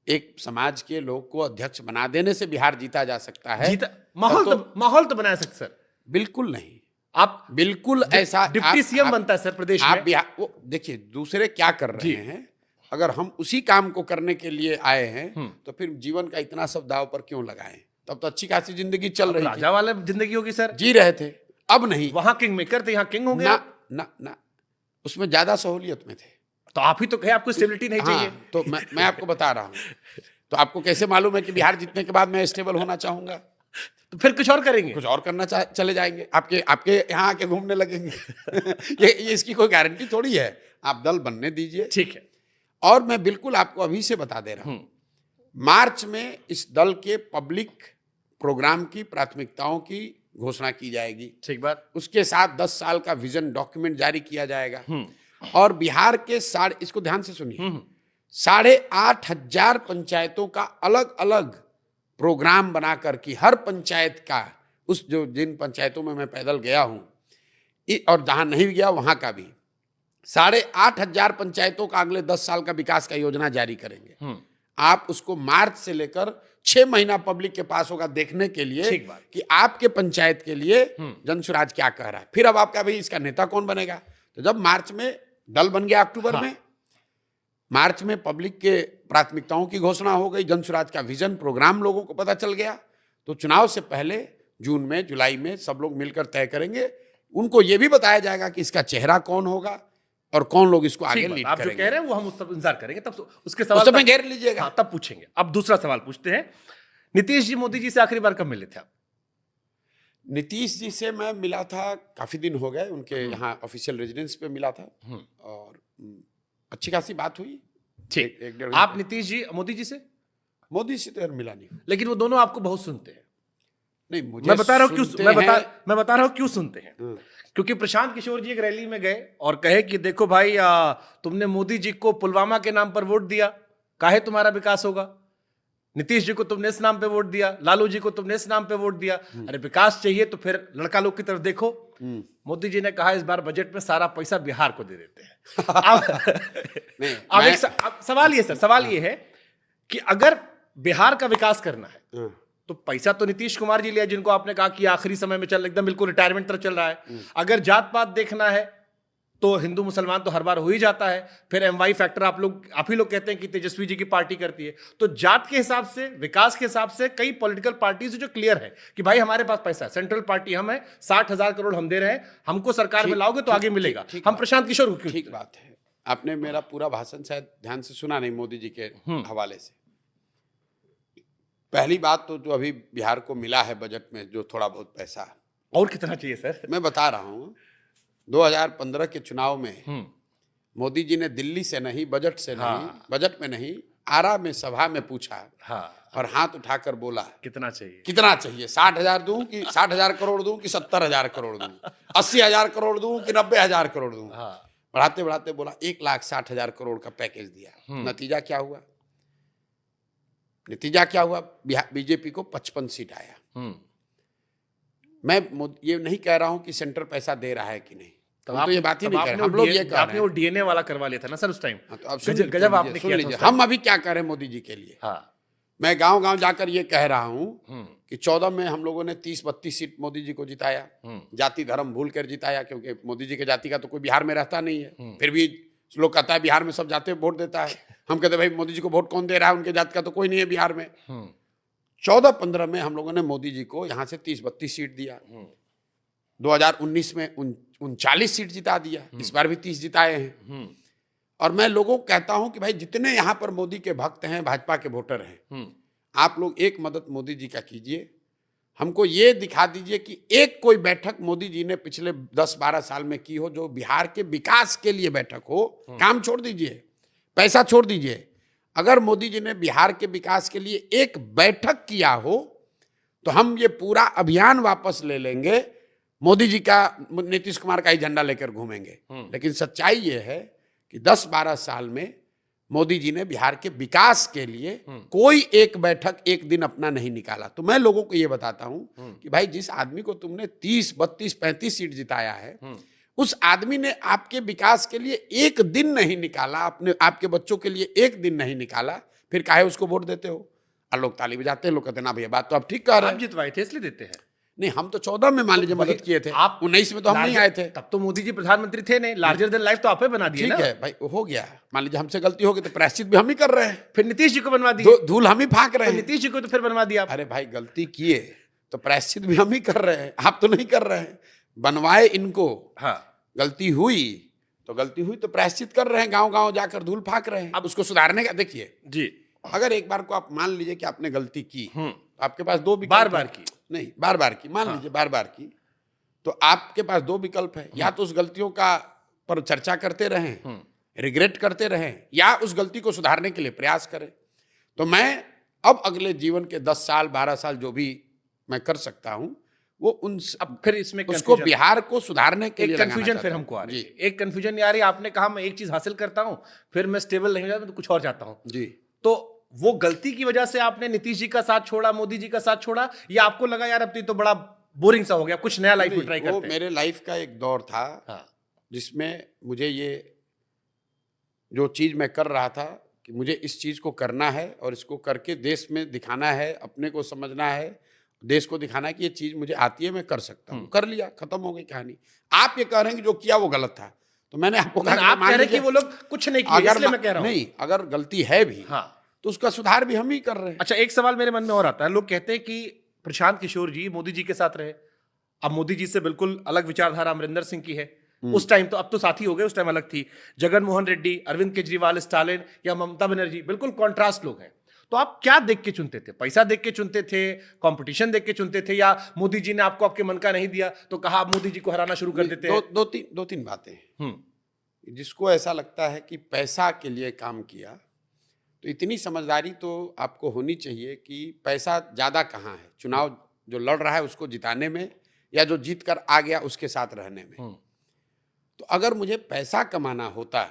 एक समाज के लोग को अध्यक्ष बना देने से बिहार जीता जा सकता है, माहौल तो बना सकते सर। बिल्कुल नहीं। आप बिल्कुल ऐसा डिप्टी सीएम बनता है सर प्रदेश में। आप बिहार, वो देखिए दूसरे क्या कर रहे हैं, अगर हम उसी काम को करने के लिए आए हैं तो फिर जीवन का इतना सब दाव पर क्यों लगाएं? तब तो अच्छी खासी जिंदगी चल रही थी, राजा वाला जिंदगी होगी सर, जी रहे थे। अब नहीं, वहां किंग मेकर थे, यहाँ किंग होंगे ना, उसमें ज्यादा सहूलियत में थे। तो आप ही तो कहे आपको स्टेबिलिटी नहीं चाहिए। तो मैं आपको बता रहा हूँ, तो आपको कैसे मालूम है कि बिहार जीतने के बाद मैं स्टेबल होना चाहूंगा? तो फिर कुछ और करेंगे, कुछ और करना चले जाएंगे, आपके यहाँ आके घूमने लगेंगे। ये इसकी कोई गारंटी थोड़ी है। आप दल बनने दीजिए, ठीक है। और मैं बिल्कुल आपको अभी से बता दे रहा हूं, मार्च में इस दल के पब्लिक प्रोग्राम की प्राथमिकताओं की घोषणा की जाएगी। ठीक बात। उसके साथ 10 साल का विजन डॉक्यूमेंट जारी किया जाएगा। और बिहार के इसको ध्यान से सुनिए, 8,500 पंचायतों का अलग अलग प्रोग्राम बनाकर कि हर पंचायत का, जिन पंचायतों में मैं पैदल गया हूं और जहां नहीं गया वहां का भी, 8,500 पंचायतों का अगले 10 साल का विकास का योजना जारी करेंगे। आप उसको मार्च से लेकर 6 महीना पब्लिक के पास होगा देखने के लिए कि आपके पंचायत के लिए जन स्वराज क्या कह रहा है। फिर अब आपका भाई इसका नेता कौन बनेगा? तो जब मार्च में दल बन गया, अक्टूबर में, मार्च में पब्लिक के प्राथमिकताओं की घोषणा हो गई, जन स्वराज का विजन प्रोग्राम लोगों को पता चल गया, तो चुनाव से पहले जून में, जुलाई में सब लोग मिलकर तय करेंगे। उनको यह भी बताया जाएगा कि इसका चेहरा कौन होगा और कौन लोग इसको आगे लीड करेंगे। आप जो कह रहे हैं वो हम उस इंतजार करेंगे, तब उसके सवाल में घेर लीजिएगा। हाँ, तब पूछेंगे। अब दूसरा सवाल पूछते हैं, नीतीश जी मोदी जी से आखिरी बार कब मिले थे आप? नीतीश जी से मैं मिला था, काफी दिन हो गए, उनके यहाँ ऑफिशियल रेजिडेंस पे मिला था और अच्छी खासी बात हुई। ठीक। आप नीतीश जी मोदी जी से? मोदी से तो यार मिला नहीं, लेकिन वो दोनों आपको बहुत सुनते हैं। नहीं, मुझे मैं बता रहा हूँ क्यों सुनते हैं। क्योंकि प्रशांत किशोर जी एक रैली में गए और कहे कि देखो भाई, तुमने मोदी जी को पुलवामा के नाम पर वोट दिया, काहे तुम्हारा विकास होगा? नीतीश जी को तुमने इस नाम पे वोट दिया, लालू जी को तुमने इस नाम पे वोट दिया, अरे विकास चाहिए तो फिर लड़का लोग की तरफ देखो। मोदी जी ने कहा इस बार बजट में सारा पैसा बिहार को दे देते हैं। अब सवाल ये है कि अगर बिहार का विकास करना है तो पैसा तो नीतीश कुमार जी लिया, जिनको आपने कहा कि आखिरी समय में चल एकदम बिल्कुल रिटायरमेंट तरफ चल रहा है। अगर जात पात देखना है तो हिंदू मुसलमान तो हर बार हो ही जाता है। फिर एमवाई फैक्टर आप ही लोग कहते हैं कि तेजस्वी जी की पार्टी करती है। तो जात के हिसाब से, विकास के हिसाब से कई पॉलिटिकल पार्टीज जो क्लियर है कि भाई हमारे पास पैसा है, सेंट्रल पार्टी हम है, 60,000 करोड़ हम दे रहे हैं, हमको सरकार में लाओगे तो आगे मिलेगा। हम प्रशांत किशोर को ठीक बात है। आपने मेरा पूरा भाषण शायद ध्यान से सुना नहीं मोदी जी के हवाले से। पहली बात तो जो अभी बिहार को मिला है बजट में, जो थोड़ा बहुत पैसा, और कितना चाहिए सर? मैं बता रहा हूँ, 2015 के चुनाव में मोदी जी ने दिल्ली से नहीं, बजट से नहीं, बजट में नहीं, आरा में सभा में पूछा और हाथ उठाकर बोला कितना चाहिए, 60,000 दूं कि 60,000 करोड़ दूं कि 70,000 करोड़ दूं, 80,000 करोड़ दूं कि 90,000 करोड़ दूं। बढ़ाते बढ़ाते बोला 1,60,000 करोड़ का पैकेज दिया। नतीजा क्या हुआ? बीजेपी को 55 सीट आया। मैं ये नहीं कह रहा हूं कि सेंटर पैसा दे रहा है कि नहीं, तो ये बात ही नहीं कर रहे। हम लोग ये कह रहे हैं, आपने वो डीएनए वाला करवा लिया था ना सर उस टाइम। गजब आपने किया था। हम अभी क्या करें मोदी जी के लिए? मैं गांव गांव जाकर ये कह रहा हूं कि 14 में हम लोगों ने 30-32 सीट मोदी जी को जिताया, जाति धर्म भूल कर जिताया, क्योंकि मोदी जी के जाति का तो कोई बिहार में रहता नहीं है। फिर भी लोग कहता है बिहार में सब जाते वोट देता है। हम कहते भाई मोदी जी को वोट कौन दे रहा है, उनके जाति का तो कोई नहीं है बिहार में। 14-15 में हम लोगों ने मोदी जी को यहाँ से 30-32 सीट दिया। 2019 में 39 सीट जिता दिया। इस बार भी 30 जिताए हैं। और मैं लोगों को कहता हूं कि भाई जितने यहाँ पर मोदी के भक्त हैं, भाजपा के वोटर हैं, आप लोग एक मदद मोदी जी का कीजिए, हमको ये दिखा दीजिए कि एक कोई बैठक मोदी जी ने पिछले 10-12 साल में की हो जो बिहार के विकास के लिए बैठक हो। काम छोड़ दीजिए, पैसा छोड़ दीजिए, अगर मोदी जी ने बिहार के विकास के लिए एक बैठक किया हो तो हम ये पूरा अभियान वापस ले लेंगे, मोदी जी का, नीतीश कुमार का ही झंडा लेकर घूमेंगे। लेकिन सच्चाई ये है कि 10-12 साल में मोदी जी ने बिहार के विकास के लिए कोई एक बैठक एक दिन अपना नहीं निकाला। तो मैं लोगों को ये बताता हूं कि भाई जिस आदमी को तुमने 30, 32, 35 सीट जिताया है, उस आदमी ने आपके विकास के लिए एक दिन नहीं निकाला, अपने आपके बच्चों के लिए एक दिन नहीं निकाला, फिर काहे उसको वोट देते हो? और लोग ताली बजाते हैं, लोग कहते हैं ना भैया बात तो आप ठीक कह रहे आप हैं। जितवाए थे इसलिए देते हैं। नहीं, हम तो 14 में मान लीजिए मदद किए थे, आप 19 में तो हम नहीं आए थे। तब तो मोदी जी प्रधानमंत्री थे नहीं, लार्जर देन लाइफ तो आपे बना दिए ठीक ना। है भाई, हो गया, मान लीजिए हमसे गलती हो गई तो प्रायश्चित भी हम ही कर रहे हैं, फिर नीतीश जी को बनवा दिए, धूल हम ही फांक रहे तो हैं। नीतीश जी को तो फिर बनवा दिया आप। अरे भाई गलती किए तो प्रायश्चित भी हम ही कर रहे हैं, आप तो नहीं कर रहे हैं। बनवाए इनको, हाँ, गलती हुई तो प्रायश्चित कर रहे हैं, गांव गांव जाकर धूल फांक रहे हैं। अब उसको सुधारने का देखिए जी, अगर एक बार को आप मान लीजिए कि आपने गलती की, तो आपके पास दो विकल्प बार-बार हैं। की। नहीं, बार-बार की, मान लीजिए बार-बार की, तो आपके पास दो विकल्प है, या तो उस गलतियों का पर चर्चा करते रहें, रिग्रेट करते रहें, या उस गलती को सुधारने के लिए प्रयास करें। तो मैं अब अगले जीवन के 10 साल 12 साल जो भी मैं कर सकता हूं, वो उन अब फिर इसमें उसको confusion- बिहार को सुधारने के एक लिए कंफ्यूजन लगाना फिर चाहता हमको आ हूं। रही जी है, एक कंफ्यूजन ये आ रही है, आपने कहा मैं एक चीज हासिल करता हूं, फिर मैं स्टेबल नहीं हो जाता, मैं तो कुछ और चाहता हूं। जी। तो वो गलती की वजह से आपने नीतीश जी का साथ छोड़ा, मोदी जी का साथ छोड़ा, या आपको लगा यार अब तो बड़ा बोरिंग सा हो गया, कुछ नया लाइफ में ट्राई वो करते हैं? मेरे लाइफ का एक दौर था, हाँ, जिसमें मुझे ये जो चीज मैं कर रहा था कि मुझे इस चीज को करना है और इसको करके देश में दिखाना है, अपने को समझना है, देश को दिखाना है कि ये चीज मुझे आती है, मैं कर सकता हूँ। कर लिया, खत्म हो गई कहानी। आप ये कह रहे हैं कि जो किया वो गलत था, तो मैंने आपको कहा कि आप मान कह रहे हैं कि लीजिए, वो लोग कुछ नहीं किए, इसलिए मैं कह रहा हूं। नहीं, अगर गलती है भी हाँ, तो उसका सुधार भी हम ही कर रहे हैं। अच्छा, एक सवाल मेरे मन में और आता है, लोग कहते हैं कि प्रशांत किशोर जी मोदी जी के साथ रहे, अब मोदी जी से बिल्कुल अलग विचारधारा अमरिंदर सिंह की है। उस टाइम तो, अब तो साथी हो गए, उस टाइम अलग थी। जगन मोहन रेड्डी, अरविंद केजरीवाल, स्टालिन या ममता बनर्जी, बिल्कुल कॉन्ट्रास्ट लोग हैं। तो आप क्या देख के चुनते थे? पैसा देख के चुनते थे, कंपटीशन देख के चुनते थे, या मोदी जी ने आपको आपके मन का नहीं दिया तो कहा आप मोदी जी को हराना शुरू कर देते हैं? दो तीन बातें हैं। जिसको ऐसा लगता है कि पैसा के लिए काम किया, तो इतनी समझदारी तो आपको होनी चाहिए कि पैसा ज्यादा कहाँ है, चुनाव जो लड़ रहा है उसको जिताने में, या जो जीत कर आ गया उसके साथ रहने में। तो अगर मुझे पैसा कमाना होता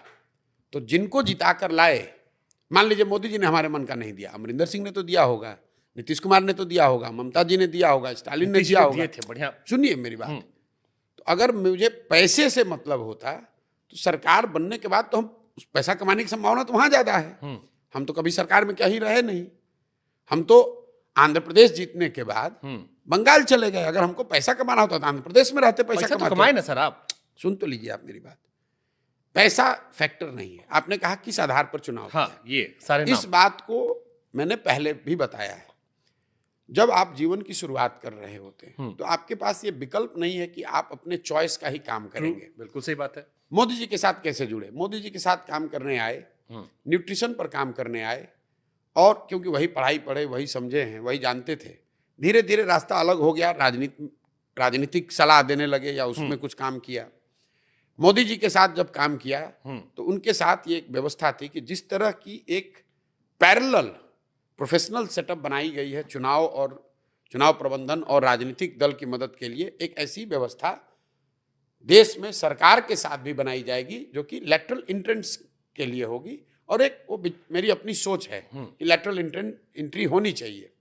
तो जिनको जिता कर लाए, मान लीजिए मोदी जी ने हमारे मन का नहीं दिया, अमरिंदर सिंह ने तो दिया होगा, नीतीश कुमार ने तो दिया होगा, ममता जी ने दिया होगा, स्टालिन ने दिया होगा, दिए थे, बढ़िया। सुनिए मेरी बात। तो अगर मुझे पैसे से मतलब होता तो सरकार बनने के बाद तो हम पैसा कमाने की संभावना तो वहां ज्यादा है। हम तो कभी सरकार में क्या ही रहे नहीं, हम तो आंध्र प्रदेश जीतने के बाद बंगाल चले गए। अगर हमको पैसा कमाना होता तो आंध्र प्रदेश में रहते, पैसा तो कमाए ना सर आप। सुन तो लीजिए आप मेरी बात, पैसा फैक्टर नहीं है। आपने कहा किस आधार पर चुनाव हाँ, ये सारे इस बात को मैंने पहले भी बताया है। जब आप जीवन की शुरुआत कर रहे होते हैं तो आपके पास ये विकल्प नहीं है कि आप अपने चॉइस का ही काम करेंगे। बिल्कुल सही बात है। मोदी जी के साथ कैसे जुड़े? मोदी जी के साथ काम करने आए, न्यूट्रिशन पर काम करने आए, और क्योंकि वही पढ़ाई पढ़े, वही समझे हैं, वही जानते थे। धीरे धीरे रास्ता अलग हो गया, राजनीतिक सलाह देने लगे या उसमें कुछ काम किया। मोदी जी के साथ जब काम किया तो उनके साथ ये एक व्यवस्था थी कि जिस तरह की एक पैरेलल प्रोफेशनल सेटअप बनाई गई है चुनाव प्रबंधन और राजनीतिक दल की मदद के लिए, एक ऐसी व्यवस्था देश में सरकार के साथ भी बनाई जाएगी जो कि लेटरल इंट्रेंस के लिए होगी। और एक वो मेरी अपनी सोच है कि लेटरल एंट्री होनी चाहिए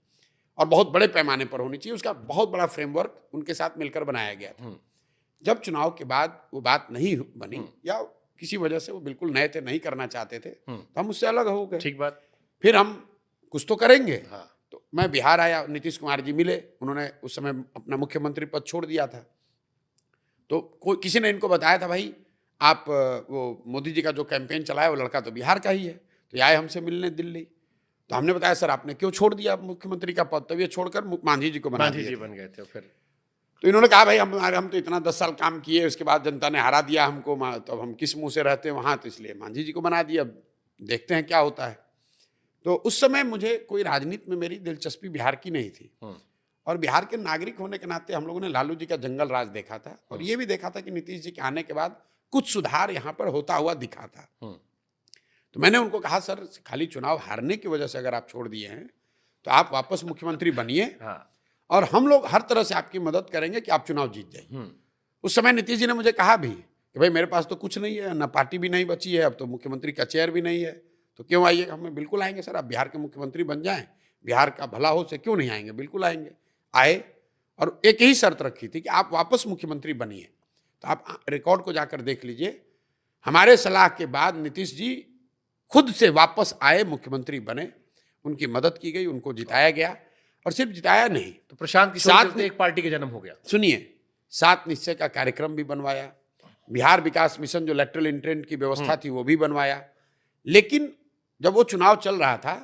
और बहुत बड़े पैमाने पर होनी चाहिए। उसका बहुत बड़ा फ्रेमवर्क उनके साथ मिलकर बनाया गया था। जब चुनाव के बाद वो बात नहीं बनी या किसी वजह से वो बिल्कुल नए थे, नहीं करना चाहते थे, तो हम उससे अलग हो गए। ठीक बात। फिर हम कुछ तो करेंगे। हाँ। तो मैं बिहार आया, नीतीश कुमार जी मिले, उन्होंने उस समय अपना मुख्यमंत्री पद छोड़ दिया था। तो किसी ने इनको बताया था, भाई आप वो मोदी जी का जो कैंपेन चलाया वो लड़का तो बिहार का ही है। तो ये आए हमसे मिलने दिल्ली। तो हमने बताया सर आपने क्यों छोड़ दिया मुख्यमंत्री का पद? तब ये छोड़कर मांझी जी को बना दिया। मांझी जी बन गए थे फिर। तो इन्होंने कहा भाई हम तो इतना 10 साल काम किए, उसके बाद जनता ने हरा दिया हमको, तो अब हम किस मुंह से रहते हैं वहाँ, तो इसलिए मांझी जी को बना दिया। अब देखते हैं क्या होता है। तो उस समय मुझे कोई राजनीति में मेरी दिलचस्पी बिहार की नहीं थी, और बिहार के नागरिक होने के नाते हम लोगों ने लालू जी का जंगल राज देखा था, और ये भी देखा था कि नीतीश जी के आने के बाद कुछ सुधार यहाँ पर होता हुआ दिखा था। तो मैंने उनको कहा सर खाली चुनाव हारने की वजह से अगर आप छोड़ दिए हैं तो आप वापस मुख्यमंत्री बनिए, और हम लोग हर तरह से आपकी मदद करेंगे कि आप चुनाव जीत जाइए। उस समय नीतीश जी ने मुझे कहा भी कि भाई मेरे पास तो कुछ नहीं है, ना पार्टी भी नहीं बची है, अब तो मुख्यमंत्री का चेयर भी नहीं है, तो क्यों आइएगा? हमें बिल्कुल आएंगे सर, आप बिहार के मुख्यमंत्री बन जाएं, बिहार का भला हो से क्यों नहीं आएंगे? बिल्कुल आएंगे। आए और एक ही शर्त रखी थी कि आप वापस मुख्यमंत्री बनिए। तो आप रिकॉर्ड को जाकर देख लीजिए, हमारे सलाह के बाद नीतीश जी खुद से वापस आए, मुख्यमंत्री बने, उनकी मदद की गई, उनको जिताया गया। और सिर्फ जिताया नहीं, तो प्रशांत किशोर साथ के चलते एक पार्टी का जन्म हो गया। सुनिए, 7 निश्चय का कार्यक्रम भी बनवाया, बिहार विकास मिशन जो लेटरल एंट्रेंट की व्यवस्था थी वो भी बनवाया। लेकिन जब वो चुनाव चल रहा था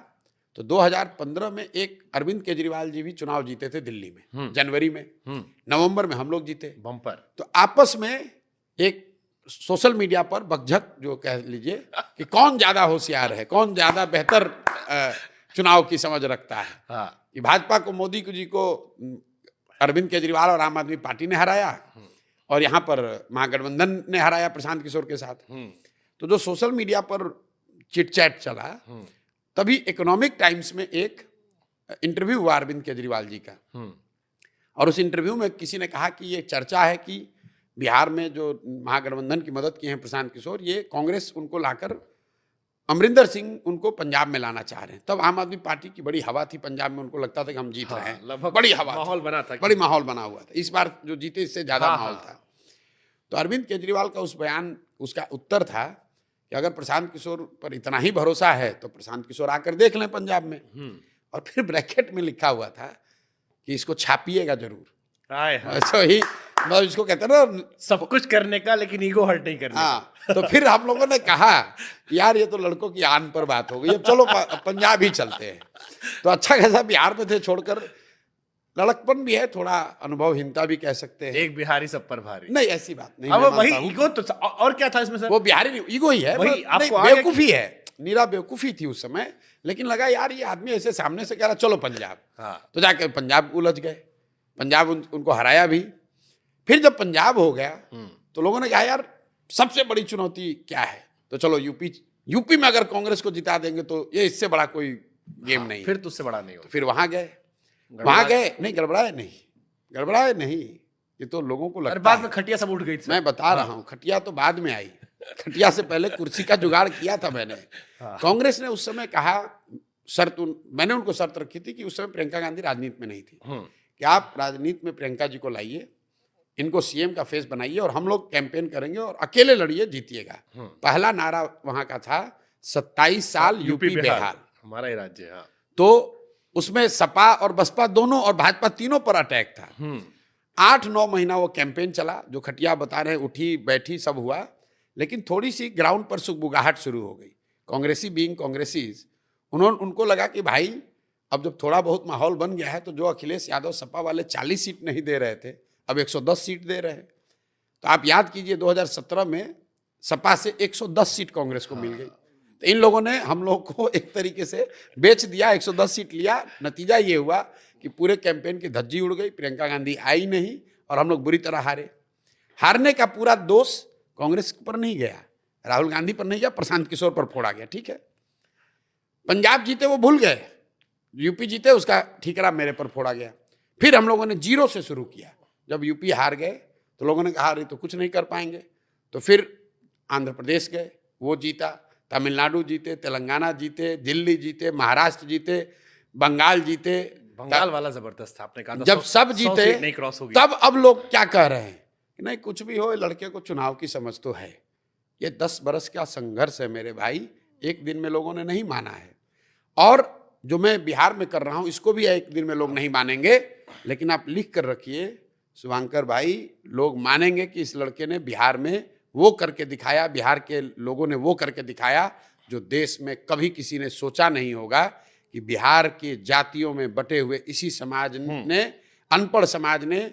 तो 2015 में एक अरविंद केजरीवाल जी भी चुनाव जीते थे दिल्ली में, जनवरी में, नवंबर में हम लोग जीते बम्पर। तो आपस में एक सोशल मीडिया पर बकझक जो कह लीजिए कि कौन ज्यादा होशियार है, कौन ज्यादा बेहतर चुनाव की समझ रखता है। हाँ। कि भाजपा को, मोदी जी को अरविंद केजरीवाल और आम आदमी पार्टी ने हराया और यहाँ पर महागठबंधन ने हराया प्रशांत किशोर के साथ। तो जो सोशल मीडिया पर चिट चैट चला, तभी इकोनॉमिक टाइम्स में एक इंटरव्यू हुआ अरविंद केजरीवाल जी का, और उस इंटरव्यू में किसी ने कहा कि ये चर्चा है कि बिहार में जो महागठबंधन की मदद की है प्रशांत किशोर, ये कांग्रेस उनको लाकर अमरिंदर सिंह उनको पंजाब में लाना चाह रहे हैं। तब आम आदमी पार्टी की बड़ी हवा थी पंजाब में, उनको लगता था कि हम जीत रहे हैं, लगभग बड़ी हवा, माहौल बना था, बड़ी माहौल बना हुआ था। इस बार जो जीते इससे ज्यादा हाँ, माहौल था। तो अरविंद केजरीवाल का उस बयान, उसका उत्तर था कि अगर प्रशांत किशोर पर इतना ही भरोसा है तो प्रशांत किशोर आकर देख लें पंजाब में। और फिर ब्रैकेट में लिखा हुआ था कि इसको छापिएगा जरूर। ऐसा ही मतलब इसको कहते हैं ना, सब कुछ करने का लेकिन ईगो हर्ट नहीं करने हाँ। तो फिर हम लोगों ने कहा यार ये तो लड़कों की आन पर बात हो गई, अब चलो पंजाब ही चलते हैं। तो अच्छा खासा बिहार में थे, छोड़कर लड़कपन भी है, थोड़ा अनुभवहीनता भी कह सकते हैं। एक बिहारी सब पर भारी। नहीं ऐसी बात नहीं, अब मैं वही मानता हूं। ईगो तो और क्या था इसमें सर? वो बिहारी नहीं, ईगो ही है, वही आपको नहीं, आ गया बेवकूफी है, नीरा बेवकूफी थी उस समय। लेकिन लगा यार ये आदमी ऐसे सामने से कह रहा चलो पंजाब, हाँ। तो जाके पंजाब उलझ गए, पंजाब उनको हराया भी। फिर जब पंजाब हो गया तो लोगों ने कहा यार सबसे बड़ी चुनौती क्या है, तो चलो यूपी में अगर कांग्रेस को जिता देंगे तो ये इससे बड़ा कोई गेम नहीं है। फिर तो उससे बड़ा नहीं तो होगा। फिर वहां गए, नहीं गड़बड़ाए नहीं, ये तो लोगों को लगता बाद है। में खटिया सब उठ गई थी। मैं बता रहा हूँ, खटिया तो बाद में आई, खटिया से पहले कुर्सी का जुगाड़ किया था मैंने। कांग्रेस ने उस समय कहा, मैंने उनको शर्त रखी थी कि उस समय प्रियंका गांधी राजनीति में नहीं थी, कि आप राजनीति में प्रियंका जी को लाइए, इनको सीएम का फेस बनाइए और हम लोग कैंपेन करेंगे और अकेले लड़िए, जीतिएगा। पहला नारा वहां का था 27 साल यूपी बिहार, हमारा ही राज्य। हाँ। तो उसमें सपा और बसपा दोनों और भाजपा तीनों पर अटैक था। 8-9 महीना वो कैंपेन चला, जो खटिया बता रहे हैं, उठी बैठी सब हुआ। लेकिन थोड़ी सी ग्राउंड पर सुगबुगाहट शुरू हो गई। कांग्रेसी बीइंग कांग्रेसीज, उनको लगा कि भाई अब जब थोड़ा बहुत माहौल बन गया है तो जो अखिलेश यादव सपा वाले 40 सीट नहीं दे रहे थे, अब 110 सीट दे रहे हैं। तो आप याद कीजिए 2017 में सपा से 110 सीट कांग्रेस को मिल गई। तो इन लोगों ने हम लोग को एक तरीके से बेच दिया, 110 सीट लिया। नतीजा ये हुआ कि पूरे कैंपेन की धज्जी उड़ गई, प्रियंका गांधी आई नहीं और हम लोग बुरी तरह हारे। हारने का पूरा दोष कांग्रेस पर नहीं गया, राहुल गांधी पर नहीं गया, प्रशांत किशोर पर फोड़ा गया। ठीक है, पंजाब जीते वो भूल गए, यूपी जीते उसका ठीकरा मेरे पर फोड़ा गया। फिर हम लोगों ने जीरो से शुरू किया। जब यूपी हार गए तो लोगों ने कहा अरे तो कुछ नहीं कर पाएंगे, तो फिर आंध्र प्रदेश गए, वो जीता, तमिलनाडु जीते, तेलंगाना जीते, दिल्ली जीते, महाराष्ट्र जीते, बंगाल जीते। बंगाल वाला जबरदस्त था, आपने कहा था जब सब जीते नहीं क्रॉस होगी। तब अब लोग क्या कह रहे हैं कि नहीं कुछ भी हो, लड़के को चुनाव की समझ तो है। ये 10 बरस का संघर्ष है मेरे भाई, एक दिन में लोगों ने नहीं माना है। और जो मैं बिहार में कर रहा हूं इसको भी एक दिन में लोग नहीं मानेंगे। लेकिन आप लिख कर रखिए शुभांकर भाई, लोग मानेंगे कि इस लड़के ने बिहार में वो करके दिखाया, बिहार के लोगों ने वो करके दिखाया जो देश में कभी किसी ने सोचा नहीं होगा, कि बिहार के जातियों में बटे हुए इसी समाज ने, अनपढ़ समाज ने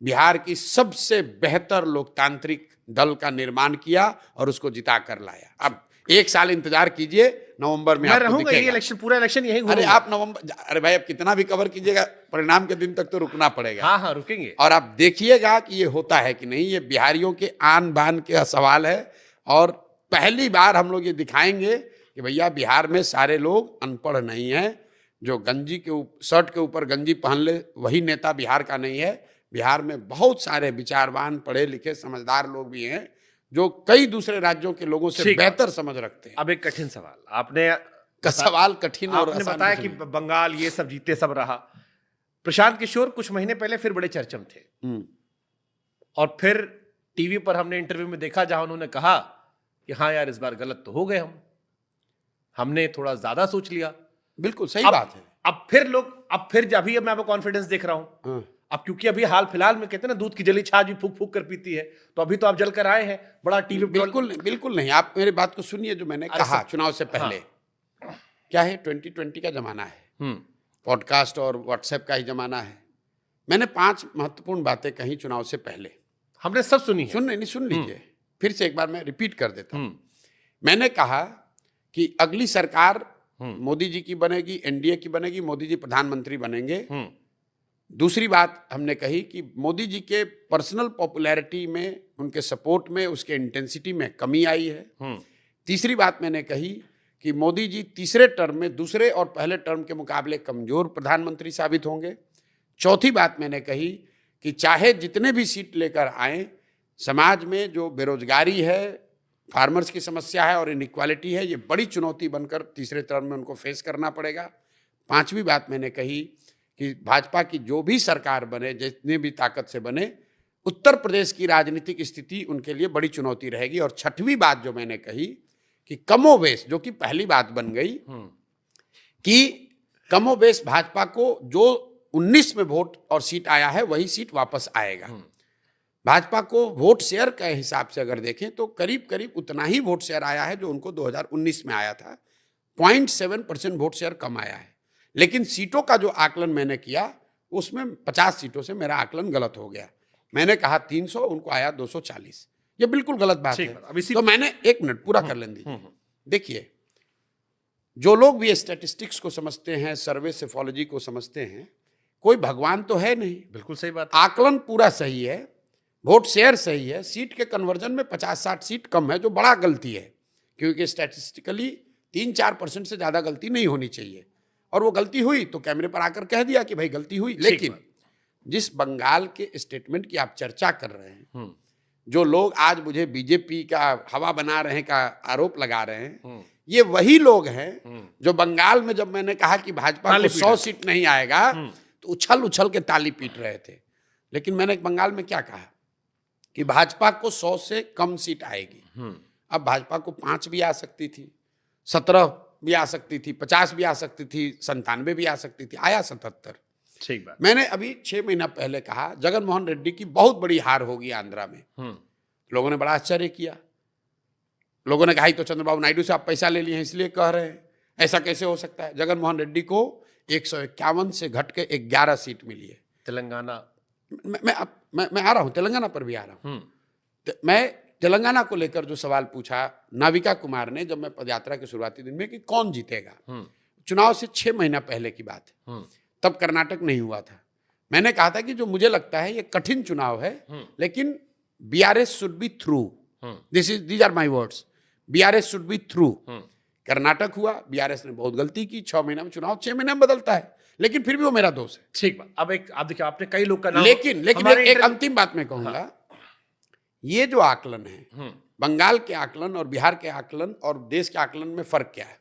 बिहार की सबसे बेहतर लोकतांत्रिक दल का निर्माण किया और उसको जिता कर लाया। अब 1 साल इंतजार कीजिए, नवंबर में मैं आपको रहूंगा, ये दिखेगा। इलेक्शन, पूरा इलेक्शन यही अरे घूमूंगा। आप नवंबर, अरे भाई अब कितना भी कवर कीजिएगा, परिणाम के दिन तक तो रुकना पड़ेगा। हाँ हाँ रुकेंगे। और आप देखिएगा कि ये होता है कि नहीं। ये बिहारियों के आन बान का सवाल है और पहली बार हम लोग ये दिखाएंगे कि भैया बिहार में सारे लोग अनपढ़ नहीं हैं। जो गंजी के शर्ट के ऊपर गंजी पहन ले वही नेता बिहार का नहीं है। बिहार में बहुत सारे विचारवान, पढ़े लिखे, समझदार लोग भी हैं जो कई दूसरे राज्यों के लोगों से ठीक है। बेहतर समझ रखते हैं। अब एक कठिन सवाल आपने सवाल कठिन और आपने आसान बताया कुछ कि नहीं। बंगाल ये सब जीते सब रहा। प्रशांत किशोर कुछ महीने पहले फिर बड़े चर्चा में थे और फिर टीवी पर हमने इंटरव्यू में देखा जहां उन्होंने कहा कि हाँ यार इस बार गलत तो हो गए हमने थोड़ा ज्यादा सोच लिया। बिल्कुल सही अब- बात है। अब फिर अभी मैं आपको कॉन्फिडेंस देख रहा हूं। हाँ। अब क्योंकि अभी हाल फिलहाल में कहते हैं ना दूध की जली छाछ भी फूक फूक कर पीती है, तो अभी तो आप जल कर आए हैं बड़ा टीवी। बिल्कुल नहीं, आप मेरी बात को सुनिए। जो मैंने अरे कहा सब- चुनाव से पहले क्या है, 2020 का जमाना है, पॉडकास्ट और व्हाट्सएप का ही जमाना है। मैंने 5 महत्वपूर्ण बातें कही चुनाव से पहले। हमने सब सुनी है। सुन लीजिए, फिर से एक बार मैं रिपीट कर देता हूं। मैंने कहा कि अगली सरकार मोदी जी की बनेगी, एनडीए की बनेगी, मोदी जी प्रधानमंत्री बनेंगे। दूसरी बात हमने कही कि मोदी जी के पर्सनल पॉपुलैरिटी में, उनके सपोर्ट में, उसके इंटेंसिटी में कमी आई है। तीसरी बात मैंने कही कि मोदी जी तीसरे टर्म में दूसरे और पहले टर्म के मुकाबले कमजोर प्रधानमंत्री साबित होंगे। चौथी बात मैंने कही कि चाहे जितने भी सीट लेकर आए, समाज में जो बेरोजगारी है, फार्मर्स की समस्या है और इनइक्वालिटी है, ये बड़ी चुनौती बनकर तीसरे टर्म में उनको फेस करना पड़ेगा। पांचवी बात मैंने कही कि भाजपा की जो भी सरकार बने, जितनी भी ताकत से बने, उत्तर प्रदेश की राजनीतिक स्थिति उनके लिए बड़ी चुनौती रहेगी। और छठवीं बात जो मैंने कही कि कमोबेश, जो कि पहली बात बन गई कि कमोबेश भाजपा को जो 19 में वोट और सीट आया है वही सीट वापस आएगा। भाजपा को वोट शेयर के हिसाब से अगर देखें तो करीब करीब उतना ही वोट शेयर आया है जो उनको 2019 में आया था। 0.7% वोट शेयर कम आया है। लेकिन सीटों का जो आकलन मैंने किया उसमें 50 सीटों से मेरा आकलन गलत हो गया। मैंने कहा 300, उनको आया 240। ये बिल्कुल गलत बात है। तो मैंने 1 मिनट पूरा कर लें दीजिए। देखिए, जो लोग भी स्टैटिस्टिक्स को समझते हैं, सर्वे सेफोलॉजी को समझते हैं, कोई भगवान तो है नहीं। बिल्कुल सही बात। आकलन पूरा सही है, वोट शेयर सही है, सीट के कन्वर्जन में 50-60 सीट कम है, जो बड़ा गलती है, क्योंकि स्टैटिस्टिकली 3-4% से ज्यादा गलती नहीं होनी चाहिए। और वो गलती हुई तो कैमरे पर आकर कह दिया कि भाई गलती हुई। लेकिन जिस बंगाल के स्टेटमेंट की आप चर्चा कर रहे हैं, जो लोग आज मुझे बीजेपी का हवा बना रहे हैं का आरोप लगा रहे हैं, ये वही लोग हैं जो बंगाल में जब मैंने कहा कि भाजपा को 100 सीट नहीं आएगा तो उछल उछल के ताली पीट रहे थे। लेकिन मैंने बंगाल में क्या कहा कि भाजपा को 100 से कम सीट आएगी। अब भाजपा को 5 भी आ सकती थी, 17 भी आ सकती थी, 50 भी आ सकती थी, 97 भी आ सकती थी, आया 77। ठीक बात। मैंने अभी 6 महीना पहले कहा जगन मोहन रेड्डी की बहुत बड़ी हार होगी आंध्रा में। लोगों ने बड़ा आश्चर्य किया। लोगों ने कहा तो चंद्रबाबू नायडू से आप पैसा ले लिए हैं इसलिए कह रहे हैं, ऐसा कैसे हो सकता है। जगन मोहन रेड्डी को 151 से घट के 11 सीट मिली है। तेलंगाना, मैं आ रहा हूं, तेलंगाना पर भी आ रहा हूं। मैं तेलंगाना को लेकर जो सवाल पूछा नाविका कुमार ने जब मैं पदयात्रा के शुरुआती दिन में कि कौन जीतेगा, चुनाव से 6 महीना पहले की बात है, तब कर्नाटक नहीं हुआ था। मैंने कहा था कि जो मुझे लगता है ये कठिन चुनाव है, लेकिन BRS should be through. These are my words, BRS should be through. Karnataka हुआ, बीआरएस ने बहुत गलती की। 6 महीना में चुनाव 6 महीना में बदलता है, लेकिन फिर भी वो मेरा दोष है। ठीक बात। अब एक आप देखिए, आपने कई लोग का नाम, लेकिन एक अंतिम बात मैं कहूंगा, ये जो आकलन है, बंगाल के आकलन और बिहार के आकलन और देश के आकलन में फर्क क्या है?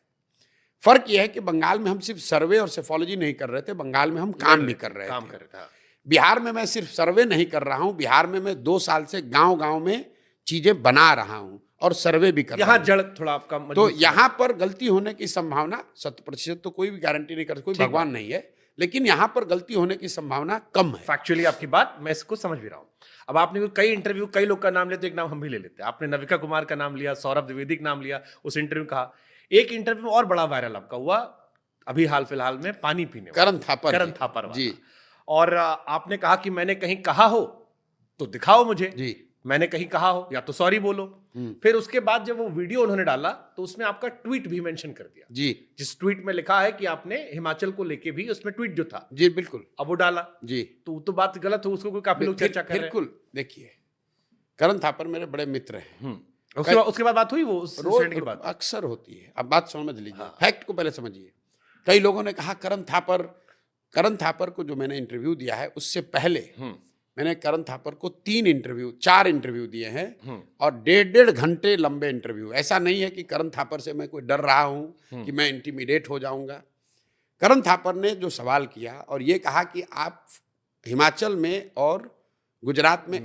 फर्क यह है कि बंगाल में हम सिर्फ सर्वे और सेफोलॉजी नहीं कर रहे थे, बंगाल में हम काम भी कर रहे थे। बिहार में मैं सिर्फ सर्वे नहीं कर रहा हूं, बिहार में मैं 2 साल से गांव-गांव में चीजें बना रहा हूं और सर्वे भी कर रहा हूं। यहाँ जड़ थोड़ा आपका तो यहाँ पर गलती होने की संभावना 100% तो कोई भी गारंटी नहीं कर, कोई भगवान नहीं है, लेकिन यहाँ पर गलती होने की संभावना कम है। फैक्चुअली आपकी बात मैं इसको समझ भी रहा हूँ। अब आपने कई इंटरव्यू, कई लोग का नाम लिया, तो एक नाम हम भी ले लेते हैं। आपने नाविका कुमार का नाम लिया, सौरभ द्विवेदी का नाम लिया, उस इंटरव्यू कहा। एक इंटरव्यू और बड़ा वायरल आपका हुआ अभी हाल फिलहाल में, पानी पीने, करण थापर जी। और आपने कहा कि मैंने कहीं कहा हो तो दिखाओ मुझे जी, मैंने कहीं कहा हो या तो सॉरी बोलो। फिर उसके बाद जब वो वीडियो उन्होंने डाला तो उसमें आपका ट्वीट भी मेंशन कर दिया जी, जिस ट्वीट में लिखा है कि आपने हिमाचल को लेके भी, उसमें ट्वीट जो था जी, बिल्कुल, अब वो डाला जी, तो बात गलत हो, उसको कोई काफी लोग चर्चा कर रहे हैं। बिल्कुल, देखिए करण थापर मेरे बड़े मित्र हैं। उसके बाद बात हुई वो इंसिडेंट की बात अक्सर होती है। अब बात समझ लीजिए, फैक्ट को पहले समझिए। कई लोगों ने कहा करण थापर को जो मैंने इंटरव्यू दिया है उससे पहले मैंने करण थापर को 4 इंटरव्यू दिए हैं और 1.5 घंटे लंबे इंटरव्यू। ऐसा नहीं है कि करण थापर से मैं कोई डर रहा हूं कि मैं इंटिमिडेट हो जाऊंगा। करण थापर ने जो सवाल किया और ये कहा कि आप हिमाचल में और गुजरात में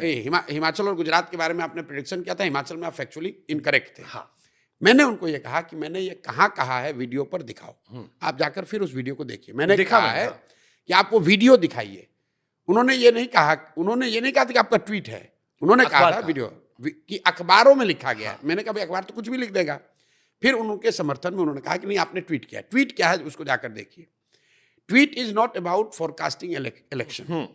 हिमाचल और गुजरात के बारे में आपने प्रेडिक्शन किया था, हिमाचल में आप फैक्चुअली इनकरेक्ट थे। हाँ। मैंने उनको ये कहा कि मैंने ये कहाँ कहा है, वीडियो पर दिखाओ। आप जाकर फिर उस वीडियो को देखिए। मैंने कहा है कि आप वो वीडियो दिखाइए। उन्होंने ये नहीं कहा था कि आपका ट्वीट है। उन्होंने कहा था वीडियो कि अखबारों में लिखा गया है। मैंने कहा भाई अखबार तो कुछ भी लिख देगा। फिर उनके समर्थन में उन्होंने कहा कि नहीं, आपने ट्वीट किया। ट्वीट क्या है उसको जाकर देखिए। Tweet is not about forecasting election.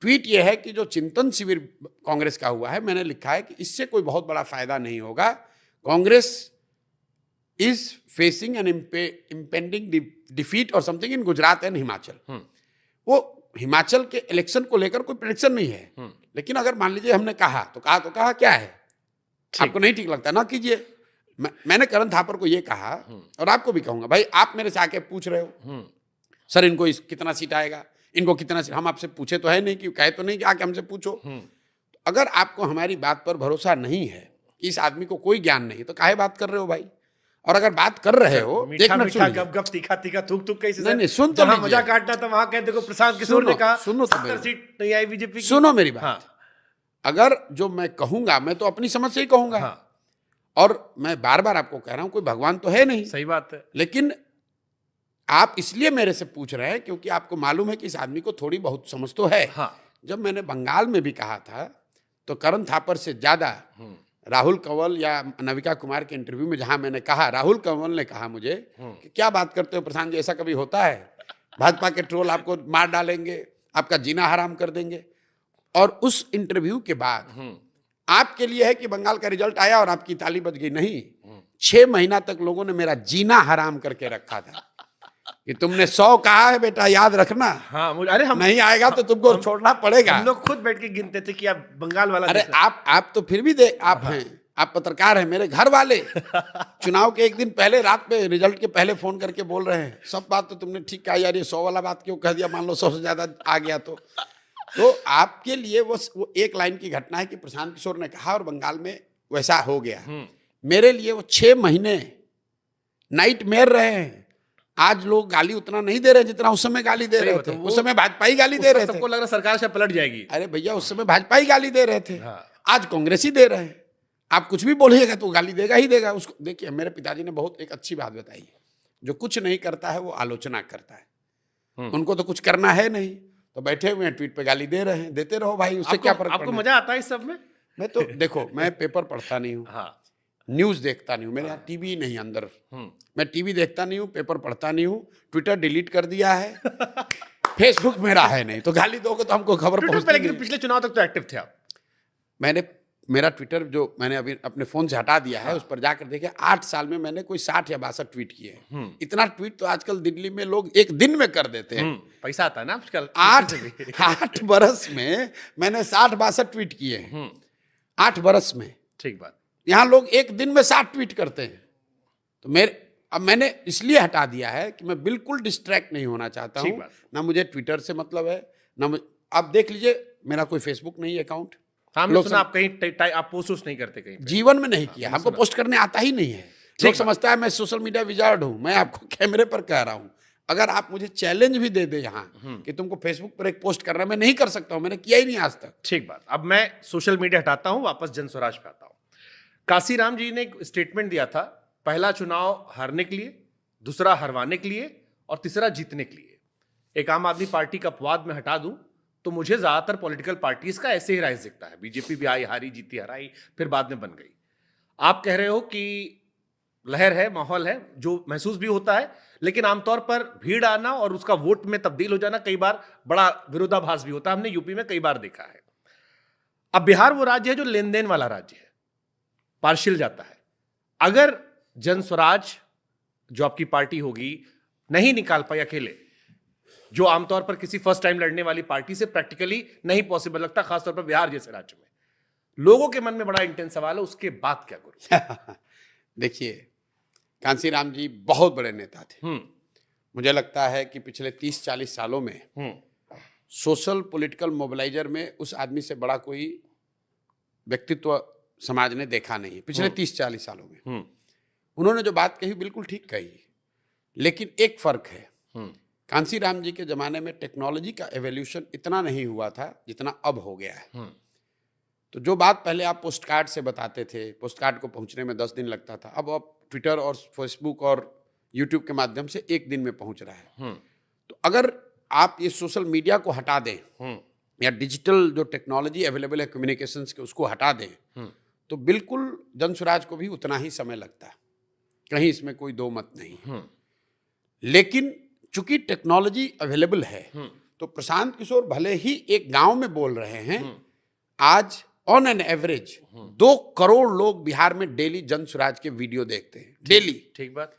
Tweet ये है कि जो चिंतन शिविर कांग्रेस का हुआ है, मैंने लिखा है कि इससे कोई बहुत बड़ा फायदा नहीं होगा। Congress is facing an impending defeat और something in Gujarat and Himachal. वो हिमाचल के इलेक्शन को लेकर कोई प्रेडिक्शन नहीं है। लेकिन अगर मान लीजिए हमने कहा तो कहा क्या है, आपको नहीं ठीक लगता ना कीजिए। मैंने करण थापर को ये कहा और आपको भी कहूंगा, भाई आप मेरे से आके पूछ रहे हो सर इनको कितना सीट आएगा, इनको कितना सीट, हम आपसे पूछे तो है नहीं, कि कहे तो नहीं कि आके हमसे पूछो। अगर आपको हमारी बात पर भरोसा नहीं है कि इस आदमी को कोई ज्ञान नहीं, तो काहे बात कर रहे हो भाई। और अगर बात कर रहे हो, मीठा मीठा गप गप तीखा तीखा थूक थूक कैसे, नहीं सुन तो मजा काटना था वहां कहते को प्रशांत किशोर ने कहा सुनो तो 70 सीट नहीं आई बीजेपी की। सुनो मेरी बात। हाँ। अगर जो मैं कहूंगा, मैं तो अपनी समझ से ही कहूंगा। हाँ। और मैं बार बार आपको कह रहा हूं, कोई भगवान तो है नहीं। सही बात है। लेकिन आप इसलिए मेरे से पूछ रहे हैं क्योंकि आपको मालूम है कि इस आदमी को थोड़ी बहुत समझ तो है। हाँ। जब मैंने बंगाल में भी कहा था तो करण थापर से ज्यादा राहुल कंवल या नविका कुमार के इंटरव्यू में जहां मैंने कहा, राहुल कंवल ने कहा मुझे कि क्या बात करते हो प्रशांत जी, ऐसा कभी होता है? भाजपा के ट्रोल आपको मार डालेंगे, आपका जीना हराम कर देंगे। और उस इंटरव्यू के बाद आपके लिए है कि बंगाल का रिजल्ट आया और आपकी ताली बज गई, नहीं, 6 महीना तक लोगों ने मेरा जीना हराम करके रखा था कि तुमने 100 कहा है बेटा, याद रखना। हाँ, अरे हम नहीं आएगा तो तुमको छोड़ना पड़ेगा। हम लोग खुद बैठ के गिनते थे कि आप बंगाल वाला। अरे आप तो फिर भी आप हैं, आप पत्रकार हैं, मेरे घर वाले चुनाव के एक दिन पहले रात में रिजल्ट के पहले फोन करके बोल रहे हैं सब बात तो तुमने ठीक कहा यार, ये 100 वाला बात क्यों कह दिया, मान लो 100 से ज्यादा आ गया तो आपके लिए वो एक लाइन की घटना है कि प्रशांत किशोर ने कहा और बंगाल में वैसा हो गया। मेरे लिए वो 6 महीने नाइट मेयर रहे हैं। आज लोग गाली उतना नहीं दे रहे जितना उस समय गाली दे रहे थे। उस समय भाजपा ही गाली दे रहे थे। सबको लग रहा सरकार से पलट जाएगी। अरे भैया उस समय भाजपा ही गाली दे रहे थे। हाँ। आज कांग्रेस ही दे रहे हैं। आप कुछ भी बोलिएगा तो गाली देगा ही देगा उसको। देखिए मेरे पिताजी ने बहुत एक अच्छी बात बताई है, जो कुछ नहीं करता है वो आलोचना करता है। उनको तो कुछ करना है नहीं, तो बैठे हुए हैं ट्वीट पे गाली दे रहे हैं, देते रहो भाई, उससे क्या फर्क पड़ता है। आपको मजा आता है इस सब में? मैं तो देखो, मैं पेपर पढ़ता नहीं हूँ। हाँ। न्यूज देखता नहीं हूँ, मेरे यहाँ टीवी नहीं अंदर। मैं टीवी देखता नहीं हूँ, पेपर पढ़ता नहीं हूँ, ट्विटर डिलीट कर दिया है, फेसबुक मेरा है नहीं, तो गाली दोगे तो हमको खबर पहुंचती नहीं। लेकिन पिछले चुनाव तक तो एक्टिव थे आप। मेरा ट्विटर जो मैंने अभी अपने फोन से हटा दिया है, उस पर जाकर देखे 8 साल में मैंने कोई 60 या 62 ट्वीट किए हैं। इतना ट्वीट तो आजकल दिल्ली में लोग एक दिन में कर देते हैं। पैसा आता है ना आजकल। 8 बरस में मैंने 60-62 ट्वीट किए हैं। 8 बरस में। ठीक बात। यहाँ लोग एक दिन में 60 ट्वीट करते हैं। तो अब मैंने इसलिए हटा दिया है कि मैं बिल्कुल डिस्ट्रैक्ट नहीं होना चाहता हूँ। ना मुझे ट्विटर से मतलब है, ना आप देख लीजिए मेरा कोई फेसबुक नहीं है अकाउंट। हमने सुना आप कहीं आप पोस्ट नहीं करते कहीं पे। जीवन में नहीं किया, हमको पोस्ट करने आता ही नहीं है। लोग समझता है मैं सोशल मीडिया विजार्ड हूं। मैं आपको कैमरे पर कह रहा हूं, अगर आप मुझे चैलेंज भी दे दे यहाँ कि तुमको फेसबुक पर एक पोस्ट करना, मैं नहीं कर सकता हूं, मैंने किया ही नहीं आज तक। ठीक बात। अब मैं सोशल मीडिया हटाता हूं, वापस जन स्वराज पे आता हूं। काशीराम जी ने एक स्टेटमेंट दिया था, पहला चुनाव हारने के लिए, दूसरा हरवाने के लिए और तीसरा जीतने के लिए। एक आम आदमी पार्टी का अपवाद में हटा दूं तो मुझे ज्यादातर पॉलिटिकल पार्टीज का ऐसे ही राइज दिखता है। बीजेपी भी आई, हारी, जीती, हराई, फिर बाद में बन गई। आप कह रहे हो कि लहर है, माहौल है, जो महसूस भी होता है, लेकिन आमतौर पर भीड़ आना और उसका वोट में तब्दील हो जाना कई बार बड़ा विरोधाभास भी होता है। हमने यूपी में कई बार देखा है। अब बिहार वो राज्य है जो लेन देन वाला राज्य है, पार्शियल जाता है। अगर जन स्वराज जो आपकी पार्टी होगी नहीं निकाल पाई अकेले, जो आमतौर पर किसी फर्स्ट टाइम लड़ने वाली पार्टी से प्रैक्टिकली नहीं पॉसिबल लगता, खासतौर पर बिहार जैसे राज्य में, लोगों के मन में बड़ा इंटेंस सवाल है, उसके बाद क्या करूं? देखिए, कांसीराम जी बहुत बड़े नेता थे। मुझे लगता है कि पिछले 30-40 सालों में सोशल पॉलिटिकल मोबिलाइजर में उस आदमी से बड़ा कोई व्यक्तित्व समाज ने देखा नहीं है पिछले 30-40 सालों में। उन्होंने जो बात कही बिल्कुल ठीक कही, लेकिन एक फर्क है, कांसीराम जी के जमाने में टेक्नोलॉजी का एवोल्यूशन इतना नहीं हुआ था जितना अब हो गया है। तो जो बात पहले आप पोस्ट कार्ड से बताते थे, पोस्ट कार्ड को पहुंचने में 10 दिन लगता था, अब ट्विटर और फेसबुक और यूट्यूब के माध्यम से 1 दिन में पहुंच रहा है। तो अगर आप ये सोशल मीडिया को हटा दें या डिजिटल जो टेक्नोलॉजी अवेलेबल है कम्युनिकेशंस के उसको हटा दें तो बिल्कुल जनसुराज को भी उतना ही समय लगता है, कहीं इसमें कोई दो मत नहीं। लेकिन चूंकि टेक्नोलॉजी अवेलेबल है तो प्रशांत किशोर भले ही एक गांव में बोल रहे हैं, आज ऑन एन एवरेज 2 करोड़ लोग बिहार में डेली जनसुराज के वीडियो देखते हैं, डेली। ठीक बात।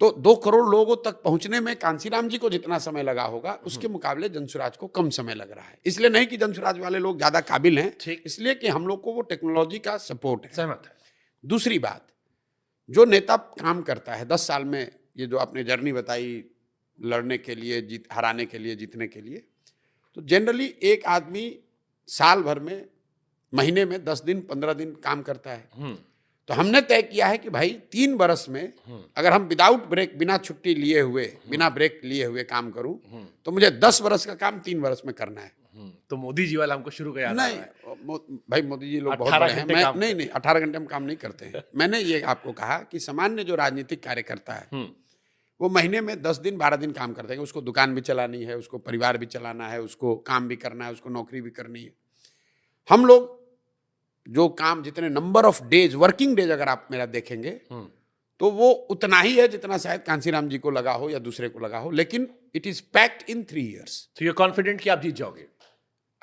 तो 2 करोड़ लोगों तक पहुंचने में कांसीराम जी को जितना समय लगा होगा उसके मुकाबले जनसुराज को कम समय लग रहा है। इसलिए नहीं कि जनसुराज वाले लोग ज्यादा काबिल हैं, इसलिए कि हम लोग को वो टेक्नोलॉजी का सपोर्ट है। सहमत है। दूसरी बात, जो नेता काम करता है 10 साल में, ये जो आपने जर्नी बताई लड़ने के लिए, हराने के लिए, जीतने के लिए, तो जनरली एक आदमी साल भर में, महीने में 10 दिन 15 दिन काम करता है। तो हमने तय किया है कि भाई 3 बरस में अगर हम विदाउट ब्रेक, बिना छुट्टी लिए हुए, बिना ब्रेक लिए हुए काम करूं तो मुझे 10 बरस का काम 3 बरस में करना है। तो मोदी जी वाला हमको शुरू कर नहीं भाई, मोदी जी लोग बहुत बड़े हैं। मैं नहीं 18 घंटे में काम नहीं करते हैं। मैंने ये आपको कहा कि सामान्य जो राजनीतिक कार्यकर्ता है वो महीने में 10 दिन 12 दिन काम करते हैं। उसको दुकान भी चलानी है, उसको परिवार भी चलाना है, उसको काम भी करना है, उसको नौकरी भी करनी है। हम लोग जो काम, जितने number of days, working days अगर आप मेरा देखेंगे तो वो उतना ही है जितना शायद कांसीराम जी को लगा हो या दूसरे को लगा हो, लेकिन it is packed in 3 years। तो यू कॉन्फिडेंट कि आप जीत जाओगे?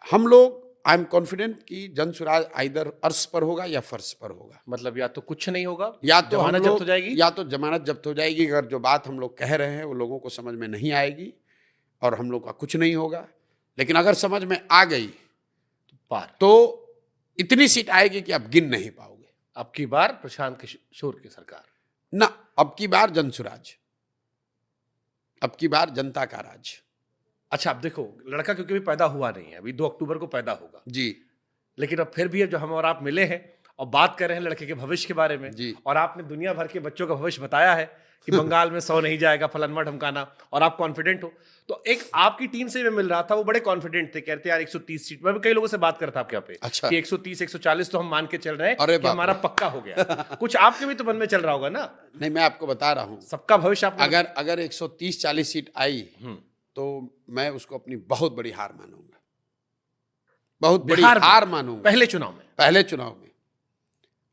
हम लोग, आई एम कॉन्फिडेंट कि जनसुराज आइदर अर्श पर होगा या फर्श पर होगा। मतलब या तो कुछ नहीं होगा, या तो जमानत जब्त हो जाएगी, या तो जमानत जब्त हो जाएगी। अगर जो बात हम लोग कह रहे हैं वो लोगों को समझ में नहीं आएगी और हम लोग का कुछ नहीं होगा। लेकिन अगर समझ में आ गई पार, तो इतनी सीट आएगी कि आप गिन नहीं पाओगे। अब की बार प्रशांत किशोर की सरकार ना, अब की बार जनसुराज, अब की बार जनता का राज। अच्छा, अब देखो, लड़का क्योंकि अभी पैदा हुआ नहीं है, अभी 2 अक्टूबर को पैदा होगा जी, लेकिन अब फिर भी जो हम और आप मिले हैं और बात कर रहे हैं लड़के के भविष्य के बारे में जी, और आपने दुनिया भर के बच्चों का भविष्य बताया है कि बंगाल में 100 नहीं जाएगा, फलाना ढमकाना, और आप कॉन्फिडेंट हो। तो एक आपकी टीम से मैं मिल रहा था, वो बड़े कॉन्फिडेंट थे, कहते यार 130 सीट। मैं भी कई लोगों से बात करता आपके यहाँ पे, अच्छा, कि 130 140 तो हम मान के चल रहे हैं कि बाप हमारा पक्का हो गया। कुछ आपके भी तो मन में चल रहा होगा ना? नहीं, मैं आपको बता रहा हूँ, सबका भविष्य आप अगर 130-40 सीट आई तो मैं उसको अपनी बहुत बड़ी हार मानूंगा, बहुत बड़ी हार मानूंगा। पहले चुनाव में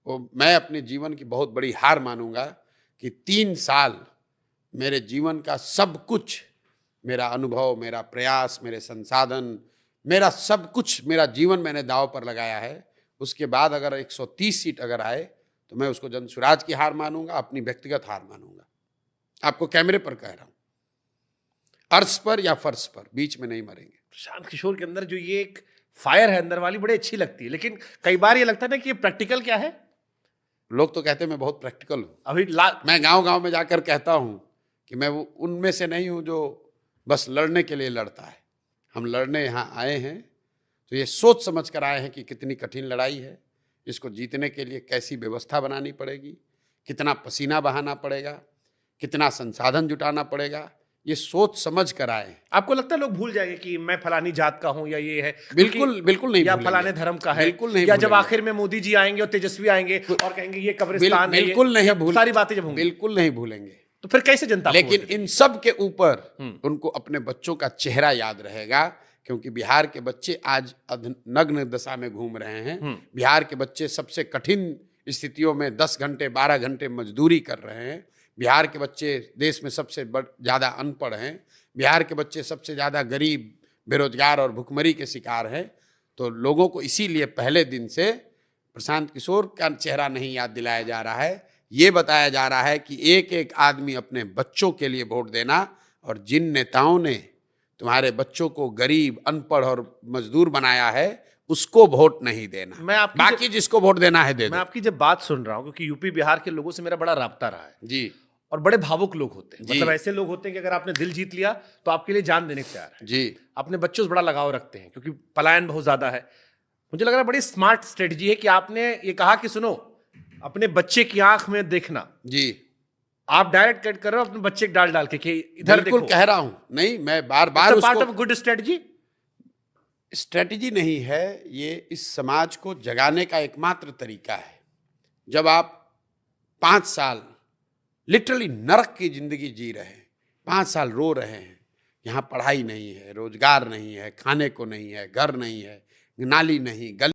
वो मैं अपने जीवन की बहुत बड़ी हार मानूंगा कि 3 साल मेरे जीवन का सब कुछ, मेरा अनुभव, मेरा प्रयास, मेरे संसाधन, मेरा सब कुछ, मेरा जीवन मैंने दांव पर लगाया है। उसके बाद अगर 130 सीट अगर आए तो मैं उसको जनसुराज की हार मानूंगा, अपनी व्यक्तिगत हार मानूंगा। आपको कैमरे पर कह रहा हूं, अर्श पर या फर्श पर, बीच में नहीं मरेंगे। प्रशांत किशोर के अंदर जो ये एक फायर है अंदर वाली, बड़ी अच्छी लगती है, लेकिन कई बार ये लगता है ना कि ये प्रैक्टिकल क्या है। लोग तो कहते हैं मैं बहुत प्रैक्टिकल हूँ। अभी मैं गांव-गांव में जाकर कहता हूँ कि मैं वो उनमें से नहीं हूँ जो बस लड़ने के लिए लड़ता है। हम लड़ने यहाँ आए हैं तो ये सोच समझ कर आए हैं कि कितनी कठिन लड़ाई है, इसको जीतने के लिए कैसी व्यवस्था बनानी पड़ेगी, कितना पसीना बहाना पड़ेगा, कितना संसाधन जुटाना पड़ेगा, ये सोच समझ कर आए हैं। आपको लगता है लोग भूल जाएंगे कि मैं फलानी जात का हूं या ये है? बिल्कुल बिल्कुल नहीं, या फलाने धर्म का है, बिल्कुल नहीं, या जब आखिर में मोदी जी आएंगे और तेजस्वी आएंगे और कहेंगे ये कब्रिस्तान है, बिल्कुल नहीं भूल, सारी बातें जब होंगी बिल्कुल नहीं भूलेंगे। तो फिर कैसे जनता? लेकिन इन सब के ऊपर उनको अपने बच्चों का चेहरा याद रहेगा, क्योंकि बिहार के बच्चे आज नग्न दशा में घूम रहे हैं। बिहार के बच्चे सबसे कठिन स्थितियों में 10 घंटे 12 घंटे मजदूरी कर रहे हैं। बिहार के बच्चे देश में सबसे ज़्यादा अनपढ़ हैं। बिहार के बच्चे सबसे ज़्यादा गरीब, बेरोजगार और भुखमरी के शिकार हैं। तो लोगों को इसीलिए पहले दिन से प्रशांत किशोर का चेहरा नहीं याद दिलाया जा रहा है, ये बताया जा रहा है कि एक एक आदमी अपने बच्चों के लिए वोट देना, और जिन नेताओं ने तुम्हारे बच्चों को गरीब, अनपढ़ और मजदूर बनाया है उसको वोट नहीं देना। बाकी जिसको वोट देना है दे दो। मैं आपकी जब बात सुन रहा हूँ, क्योंकि यूपी बिहार के लोगों से मेरा बड़ा राब्ता रहा है जी, और बड़े भावुक लोग होते हैं, जी। मतलब ऐसे लोग होते हैं कि अगर आपने दिल जीत लिया तो आपके लिए जान देने को तैयार है। जी अपने बच्चों से बड़ा लगाव रखते हैं क्योंकि पलायन बहुत ज्यादा है। मुझे लग रहा है बड़ी स्मार्ट स्ट्रेटजी है कि आपने ये कहा कि सुनो, अपने बच्चे की आंख में देखना, जी आप डायरेक्ट कट कर रहे हो अपने बच्चे को डाल डाल के कि इधर बिल्कुल देखो। कह रहा हूं, नहीं मैं बार बार पार्ट ऑफ उसको, गुड स्ट्रेटजी। स्ट्रेटजी नहीं है ये, इस समाज को जगाने का एकमात्र तरीका है। जब आप 5 साल लिटरली नरक की जिंदगी जी रहे हैं, 5 साल रो रहे हैं, यहाँ पढ़ाई नहीं है, रोजगार नहीं है, खाने को नहीं है, घर नहीं है, नाली नहीं, गली